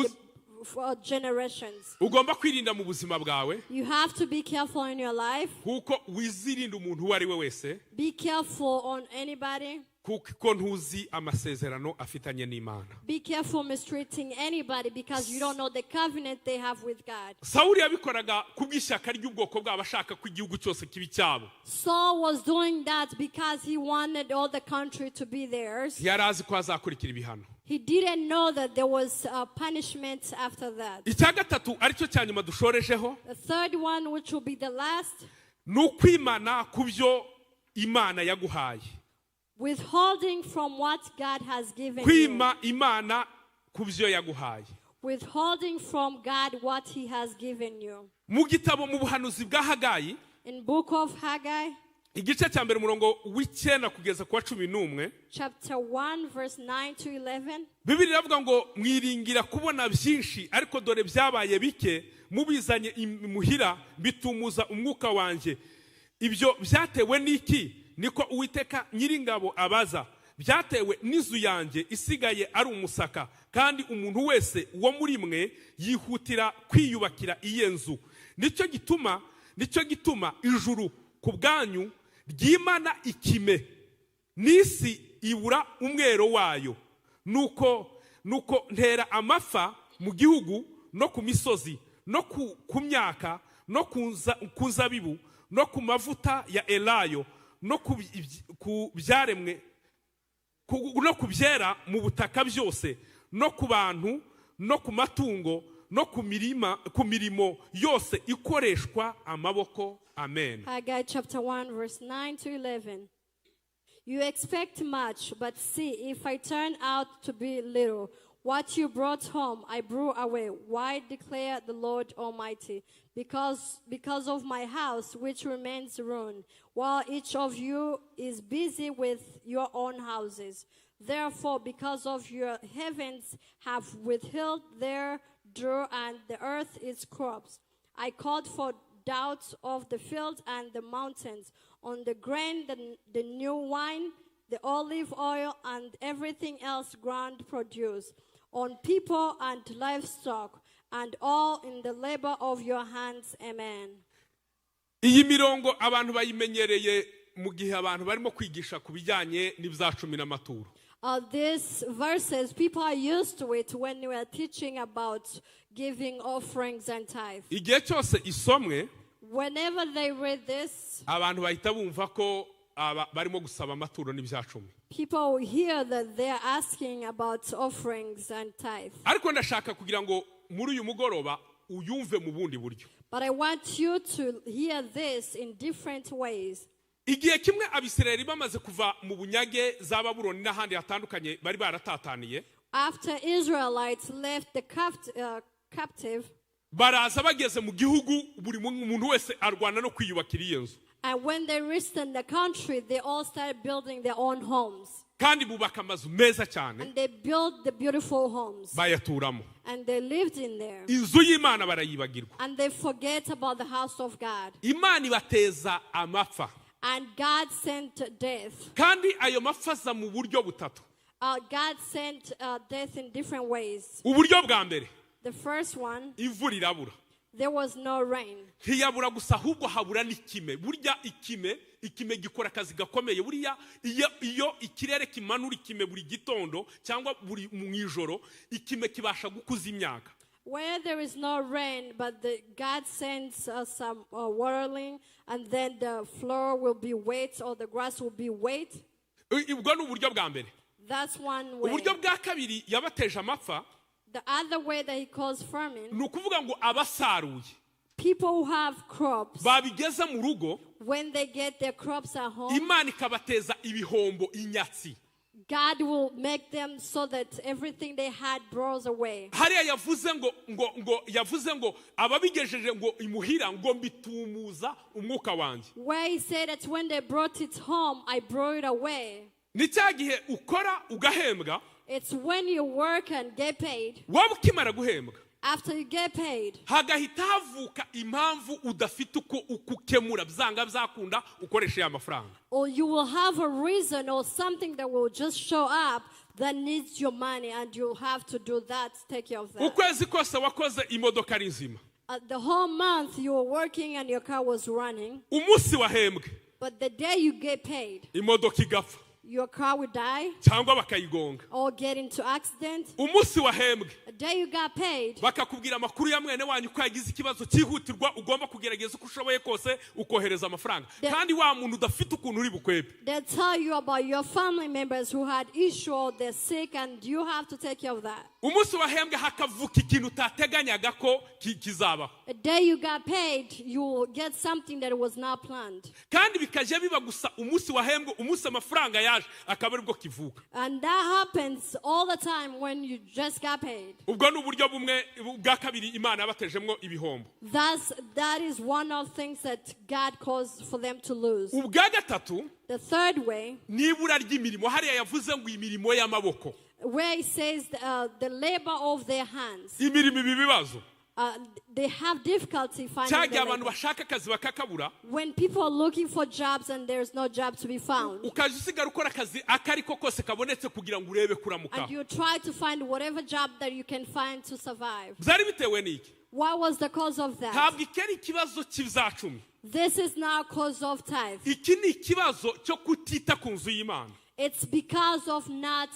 for generations. Ugomba kwirinda mu buzima bwawe, You have to be careful in your life. kuko wizirinda umuntu uwo ari we wese, Be careful on anybody. kuko ntuzi amasezerano afitanye n'Imana. Be careful mistreating anybody because you don't know the covenant they have with God. Sawuli yabikoraga kubw'ishyaka ry'ubwoko bwabo, ashaka ko igihugu cyose kibi cyabo. Saul was doing that because he wanted all the country to be theirs. Yari azi ko azakurikira ibihano. He didn't know that there was punishment after that. Icya gatatu aricyo cya nyuma dushorejeho, The third one, which will be the last, ni ukwimana ku byo Imana yaguhaye. withholding from what God has given you. Kwima Imana ku byo yaguhaye. Withholding from God what he has given you. Mu gitabo mu buhanuzi bwa Hagayi, In book of Haggai, igice cya mbere umurongo w'icyenda kugeza ku wa 11, chapter 1, verse 9 to 11. Bibiliya iravuga ngo mwiringira kubona byinshi, ariko dore byabaye bike, mubizanye imuhira bitumuza umwuka wanjye. Ibyo byatewe n'iki? Niko Uwiteka Nyiringabo abaza. Byatewe n'inzu yanjye isigaye ari umusaka, kandi umuntu wese wo muri mwe yihutira kwiyubakira iye nzu. Nicyo gituma ijuru ku bwanyu ryimana ikime, n'isi ibura umwero wayo. Nuko ntera amafa mu gihugu no ku misozi no ku myaka no ku zabibu no ku mavuta ya elayo no ku byaremwe no ku byera mu butaka byose no ku bantu no ku matungo no ku mirimo yose ikoreshwa amaboko. Amen. Haggai chapter 1, verse 9 to 11. You expect much, but see, if I turn out to be little, what you brought home I blew away. Why, declare the Lord Almighty? Because of my house, which remains ruined, while each of you is busy with your own houses. Therefore, because of your heavens have withheld their dew, and the earth its crops, I called for doubts of the fields and the mountains on the grain, the new wine, the olive oil, and everything else ground produce, on people and livestock, and all in the labor of your hands. Amen. Iyi mirongo abantu bayimenyereye mu gihe abantu barimo kwigisha kubijyanye n'ibzacumi n'amaturo. These verses, people are used to it when we are teaching about giving offerings and tithes. Igihe cyose isomwe, whenever they read this, abantu bahita bumva ko barimo gusaba amaturo n'ibyacumi. People hear that they are asking about offerings and tithes. Ariko ndashaka kugira ngo muri uyu mugoroba uyumve mu bundi buryo. But I want you to hear this in different ways. Igihe kimwe Abisirayeli bamaze kuva mu bunyage za Babuloni n'ahandi hatandukanye bari baratataniye. After Israelites left the captive, baraza bageze mu gihugu buri muntu wese arwana no kwiyubakira iyo nzu. And when they reached in the country, they all started building their own homes. Kandi bubaka amazu meza cyane. And they built the beautiful homes. Bayaturamo. And they lived in there. Inzu y'Imana barayibagirwa. And they forget about the house of God. Imana ibateza amapfa. And God sent death. Kandi ayo mapfa aza mu buryo butatu. God sent death in different ways. Uburyo bwa mbere. The first one, imvura irabura. There was no rain. Ntiyabura gusa ahubwo habura n'ikime. Burya ikime gikora akazi gakomeye. Buriya iyo ikirere kimanura ikime buri gitondo cyangwa buri mu ijoro, ikime kibasha gukuza imyaka. Where there is no rain, but God sends some whirling, and then the floor will be wet or the grass will be wet. Ubwo ni uburyo bwa mbere. That's one way. Uburyo bwa kabiri yabateje amapfa. The other way that he caused famine, ni ukuvuga ngo abasaruye, people who have crops, babigeza mu rugo, when they get their crops at home, Imana ikabateza ibihombo, inyatsi. God will make them so that everything they had blows away. Hariya yavuze ngo ababigejeje ngo imuhira ngo mbitumuza umwuka wanjye. Where he said that when they brought it home, I brought it away. Ni cya gihe ukora ugahembwa. It's when you work and get paid. Waba ukimara guhembwa, after you get paid, hagahita havuka impamvu udafite uko ukukemura byanga byakunda ukoresha ya mafaranga. Or you will have a reason or something that will just show up that needs your money, and you have to do that, take care of that. Ukwezi kose wakoze imodoka ari nzima. The whole month you were working and your car was running. Umunsi wahembwe, but the day you get paid, imodoka igapfa. Your car would die, cyangwa bakayigonga, or get into accident. Umunsi wahembwe, the day you got paid, bakakubwira amakuru ya mwene wanyu ko yagize ikibazo cyihutirwa ugomba kugerageza uko ushoboye kose ukohereza amafaranga. Kandi wa muntu udafite ukuntu uri bukwebe. They tell you about your family members who had issue or they're sick, and you have to take care of that. Umunsi wahembwe hakavuka ikintu utateganyaga ko kizabaho. The day you got paid, you will get something that was not planned. Kandi bikaje biba gusa umunsi wahembwe, umunsi amafaranga yaje akaba aribwo kivuka. And that happens all the time when you just got paid. Ubwo ni uburyo bumwe bwa kabiri Imana yabatejemwo ibihombo. That is one of the things that God caused for them to lose. Ubwa gatatu, the third way, nibura ry'imirimo. Hariya yavuze ngo imirimo y'amaboko, where it says the labor of their hands. Imirimo ibibazo. They have difficulty finding the labor. bashaka akazi bakakabura. When people are looking for jobs and there's no job to be found, ukaje usigara ukora akazi akariko kose kabonetse kugira ngo urebe kuramuka. and you try to find whatever job that you can find to survive. Byari bitewe n'iki? What was the cause of that? Ntabwo ikeri ikibazo cy'ibzacumi. This is not cause of tithe. Iki ni ikibazo cyo kutita ku nzu y'Imana. It's because of not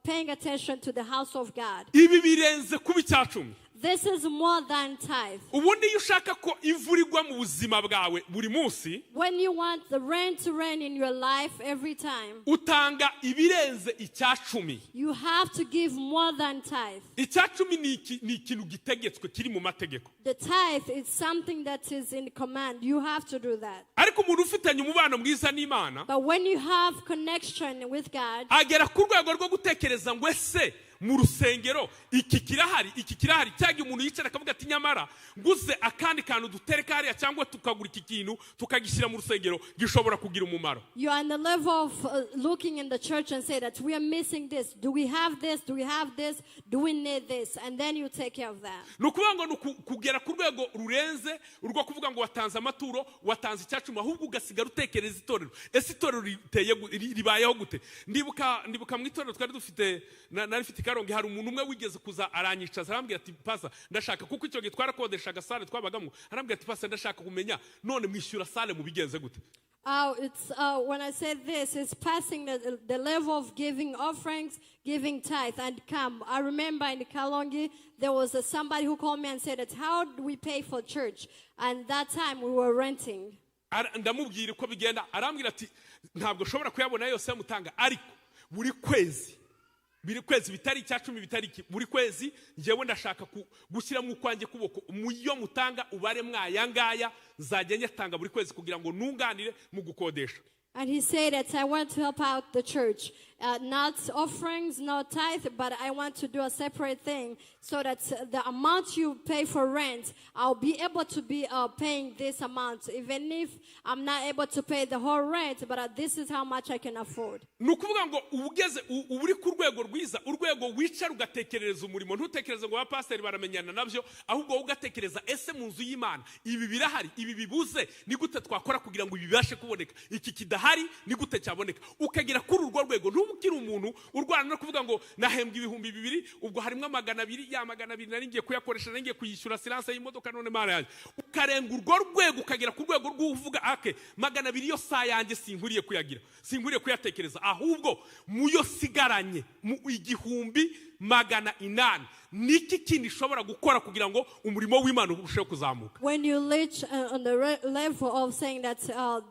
paying attention to the house of God. Ibi birenze kuba icyacumi. This is more than tithe. Ubundi iyo ushaka ko imvura igwa mu buzima bwawe buri munsi, when you want the rain to rain in your life every time, utanga ibirenze icyacumi. You have to give more than tithe. Icyacumi ni ikintu gitegetswe kiri mu mategeko. The tithe is something that is in command. You have to do that. Ariko umuntu ufitanye umubano mwiza n'Imana, but when you have connection with God, agera ku rwego rwo gutekereza ngo ese mu rusengero iki kirahari cyangwa umuntu yicara akavuga ati nyamara nguze akandi kantu dutereka hariya cyangwa tukagura iki kintu tukagishyira mu rusengero gishobora kugira umumaro. You are on the level of looking in the church and say that we are missing this. Do we have this? Do we have this? Do we need this? And then you take care of that. Nukuvuga ngo kugera ku rwego rurenze urwo kuvuga ngo watanze amaturo, watanze icyacumi, ahubwo ugasigara utekereza itorero. Ese itorero ribayeho gute? Ndibuka mu itorero twari dufite nari mfite Karongi, hari umuntu umwe wigeze kuza aranyicaza arambwira ati pasa ndashaka, kuko icyo gihe twarakodeshaga sale twabagamo, arambwira ati pasa ndashaka kumenya none mwishyura sale mu bigenze gute. When I said this, it's passing the level of giving offerings, giving tithe, and come. I remember in Kalongi, there was somebody who called me and said that how do we pay for church? And that time we were renting. Ndamubwira uko bigenda, arambwira ati ntabwo ushobora kuyabona yose mutanga, ariko buri kwezi bitari icyacumi bitari buri kwezi ngewe ndashaka gushyira mu kwanjye kuboko muyo mutanga ubare mwayangaya nzajya nyatanga buri kwezi kugira ngo nunganire mu gukodesha. And he said that I want to help out the church. Not offerings, not tithe, but I want to do a separate thing so that the amount you pay for rent, I'll be able to be paying this amount, even if I'm not able to pay the whole rent, but this is how much I can afford. Nukuvuga ngo ubugeze uri ku rwego rwiza, urwego wicara ugatekereza umurimo, ntutekereze ngo abapasiteri baramenyana nabyo, ahubwo ugatekereza ese mu nzu y'Imana ibi birahari, ibi bibuze, ni gute twakora kugira ngo bibashe kuboneka, iki kidahari ni gute cyaboneka, ukagera kuri urwo rwego. Ntubukire umuntu urwana no kuvuga ngo nahembwa 200 ubwo harimo 200, ya 200 nari ngiye kuyakoresha, nari ngiye kuyishyura silence y'imodoka, none mara yanjye ukarenga urwo rwego ukagera ku rwego rw'uvuga ake 200 yo saa yanjye sinkuriye kuyagira, sinkuriye kuyatekereza, ahubwo muyo sigaranye mu 1,800 niki kindi shobora gukora kugira ngo umurimo w'Imana ubusheho kuzamuka. When you reach on the level of saying that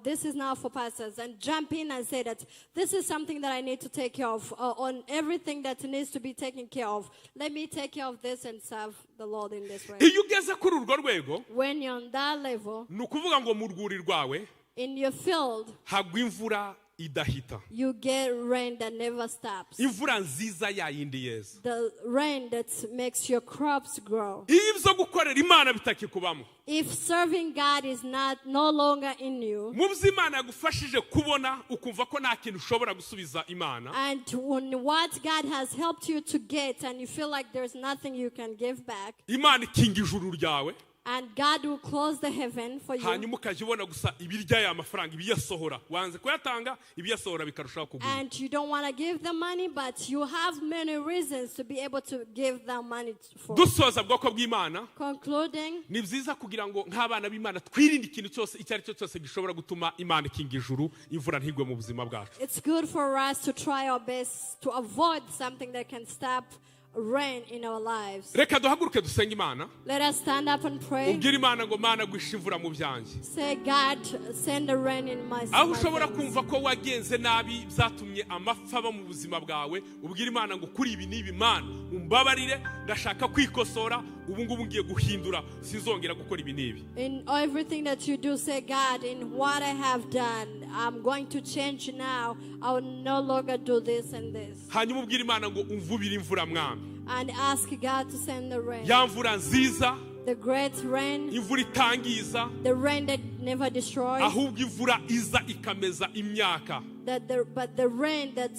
this is now for pastors, and jump in and say that this is something that I need to take care of, on everything that needs to be taken care of, let me take care of this and serve the Lord in this way. Iyo ugeze kuri urwo rwego, when you're on that level, nukuvuga ngo mu rwuri rwawe in your field, hagwa imvura idahita, you get rain that never stops, imvura nziza ya yindi yeza, the rain that makes your crops grow. Ibyo gukorera Imana bitakikubamo, if serving God is no longer in you, mu byo Imana yagufashije kubona ukumva ko nta kintu ushobora gusubiza Imana, and when what God has helped you to get and you feel like there's nothing you can give back, Imana ikinga ijuru ryawe, and God will close the heaven for you, hanyuma ukajibona gusa ibirya ya mafaranga ibiyasohora, wanze kuyatanga ibiyasohora bikarushaho kugura, and you don't want to give the money, but you have many reasons to be able to give that money for. Dusoza bwoko bw'Imana, Concluding, ni byiza kugira ngo nk'abana b'Imana twirinde ikintu cyose icyo ari cyo cyose gishobora gutuma Imana ikinga ijuru, imvura ntigwe mu buzima bwacu. It's good for us to try our best to avoid something that can stop rain in our lives. Reka duhaguruke dusenge Imana. Let us stand up and pray. Ubwira Imana ngo Mana gwisha imvura mu byanjye. Say, God, send the rain in my aho ushobora kumva ko wagenze nabi byatumye amapfa aba mu buzima bwawe, ubwira Imana ngo kuri ibi nibi Mana umbabarire, ndashaka kwikosora, ubu ngubu ngiye guhindura, sinzongera gukora ibi nibi. In everything that you do, say, God, in what I have done, I'm going to change now. I will no longer do this and this. Hanyuma ubwira Imana ngo umvubire imvura mwami, and ask God to send the rain. Ya mvura nziza, the great rain, imvura itangiza, the rain that never destroys, ahubwo imvura iza ikameza imyaka, but the rain that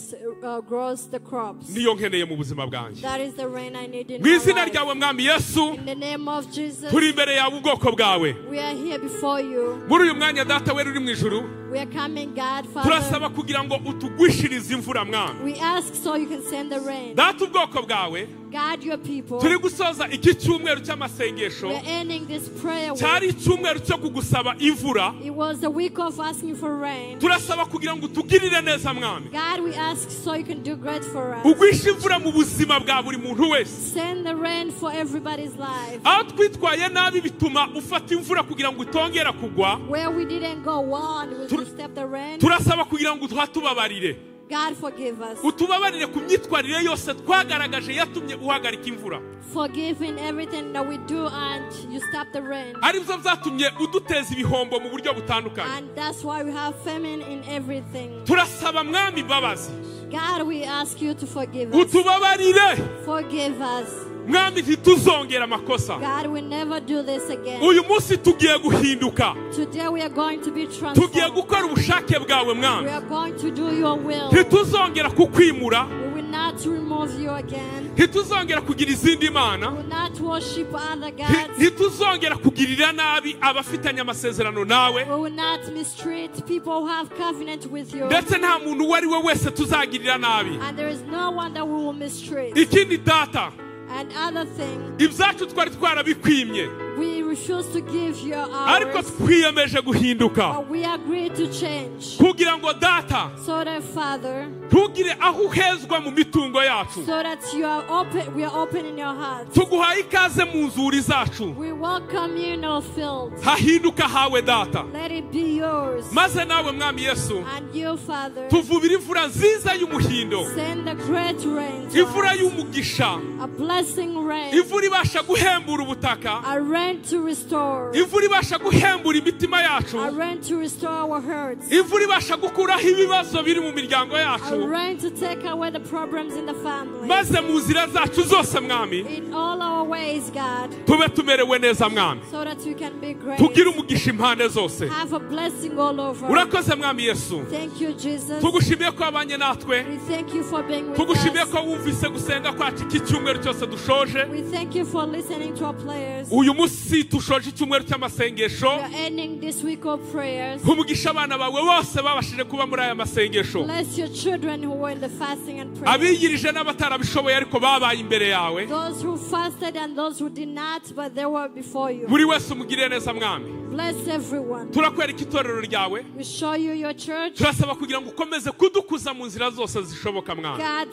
grows the crops. Niyo nkeneye mu buzima bwanjye. That is the rain I need in my my izina life. ryawe mwami Yesu, In the name of Jesus, turi imbere yawe ubwoko bwawe, we are here before you. muri uyu mwanya data wera uri mu ijuru, We are coming, God, Father. turasaba kugira ngo utugwishirize imvura mwami. We ask so you can send the rain. Data ubwoko bwawe, God, your people. turi gusoza iki cyumweru cy'amasengesho, We are ending this prayer week. cyari icyumweru cyo kugusaba imvura. It was the week of asking for rain. Turasaba kugira ngo utugirire neza mwami, God, we ask so you can do great for us. ugwishe imvura mu buzima bwa buri muntu wese. Send the rain for everybody's life. Aho twitwaye nabi bituma ufata imvura kugira ngo itongera kugwa, Where we didn't go on, we step the rain. turasaba kugira ngo tuhatubabarire. God, forgive us. Utubabarire ku myitwarire yose twagaragaje yatumye uhagarika imvura, Forgive in everything that we do and you stop the rain. ari byo byatumye uduteza ibihombo mu buryo butandukanye. And that's why we have famine in everything. Turasaba mwami imbabazi, God, we ask you to forgive us. utubabarire Forgive us. mwami ntituzongera amakosa God, we never do this again. uyu munsi tugiye guhinduka Today we are going to be tugiye transformed. gukora ubushake bwawe We mwami are going to do your will. ntituzongera kukwimura We will not remove you again. ntituzongera kugira izindi mana We will not worship other gods. ntituzongera kugirira nabi abafitanye amasezerano nawe We will not mistreat people who have covenant with you. ndetse nta muntu uwo ari we wese tuzagirira nabi And there is no one that we will mistreat. ikindi data And other thing, ibyacu twari twarabikwimye we refuse to give you ariko ours. twiyemeje guhinduka But we agree to change. kugira ngo data So that, Father, ntugire aho uhezwa mu mitungo yacu so that you are open, we are open in your hearts. tuguhaye ikaze mu nzuri zacu We welcome you in our fields. hahinduka hawe data Let it be yours. maze nawe mwami yesu And you, Father, tuvubira imvura nziza y'umuhindo send a great rain to imvura us. y'umugisha A blessing rain. imvura ibasha guhembura ubutaka A rain to restore. imvura ibasha guhembura imitima yacu A rain to restore our hurts. imvura ibasha gukuraho ibibazo biri mu miryango A yacu rain to take away the problems in the family. maze mu nzira zacu zose mwami In all our ways, God, tube tumerewe neza mwami so that we can be great. tugire umugisha impande zose Have a blessing all over. urakoze mwami yesu Thank you, Jesus. tugushimiye ko wabanye natwe We thank you for being with tugushimiye us. ko wumvise gusenga kwacu iki cyumweru cyose dushoje We thank you for listening to our prayers. uyu munsi dushoje icyumweru cy'amasengesho We are ending this week of prayers. umugisha abana bawe bose babashije kuba muri aya masengesho Bless your children who were in the fasting and prayer. abiyirije n'abatarabishoboye ariko babaye imbere yawe Those who fasted and those who did not, but they were before you. buri wese umugirire neza mwami Bless everyone. turakwereka itorero ryawe We show you your church. turasaba kugira ngo ukomeze kudukuza mu nzira zose zishoboka mwami God,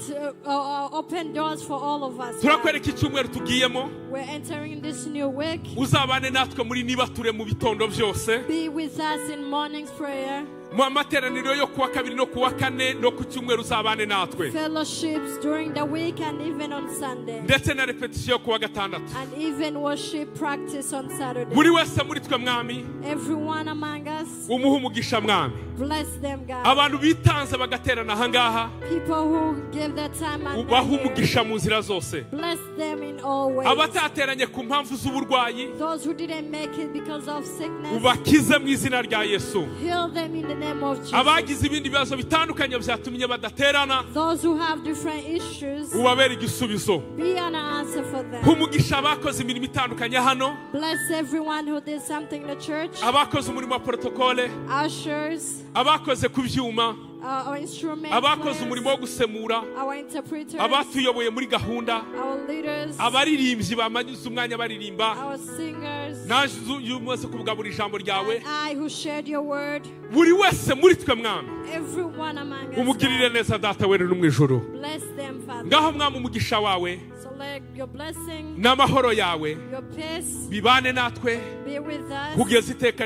open doors for all of us. God. turakwereka icyumweru tugiyemo We're entering this new week. uzabane natwe muri nibature mu bitondo byose Be with us in morning's prayer. mu materaniro yo kuwa kabiri no kuwa kane no ku cyumweru uzabane natwe Fellowships during the week and even on Sunday. ndetse na repetisiyo kuwa gatandatu And even worship practice on Saturday. buri wese muri twe mwami Everyone among us, umuha umugisha mwami bless them, God. abantu bitanze bagaterana ahangaha People who give their time and ubaha their umugisha mu nzira zose bless them in all ways. abatateranye ku mpamvu z'uburwayi Those who didn't make it because of sickness, ubakize mu izina rya yesu heal them in the name of Jesus. abagize ibindi bibazo bitandukanye byatumye badaterana Those who have different issues, ubabere igisubizo be an answer for them. umugisha abakoze imirimo itandukanye hano Bless everyone who did something in the church, abakoze umurimo wa protokole ushers, abakoze ku byuma our instruments, abakoze umurimo wo gusemura our interpreters, abatuyoboye muri gahunda our leaders, abaririmbyi bamanyuze umwanya baririmba our singers, naje umaze kuvuga buri ijambo ryawe and I who shared your word, buri wese muri twe mwami everyone among us. umugirire God. neza data wera no mu ijuru Bless them, Father. ngaho mwami umugisha wawe So let your blessing, n'amahoro yawe your peace bibane natwe be with us. kugeza iteka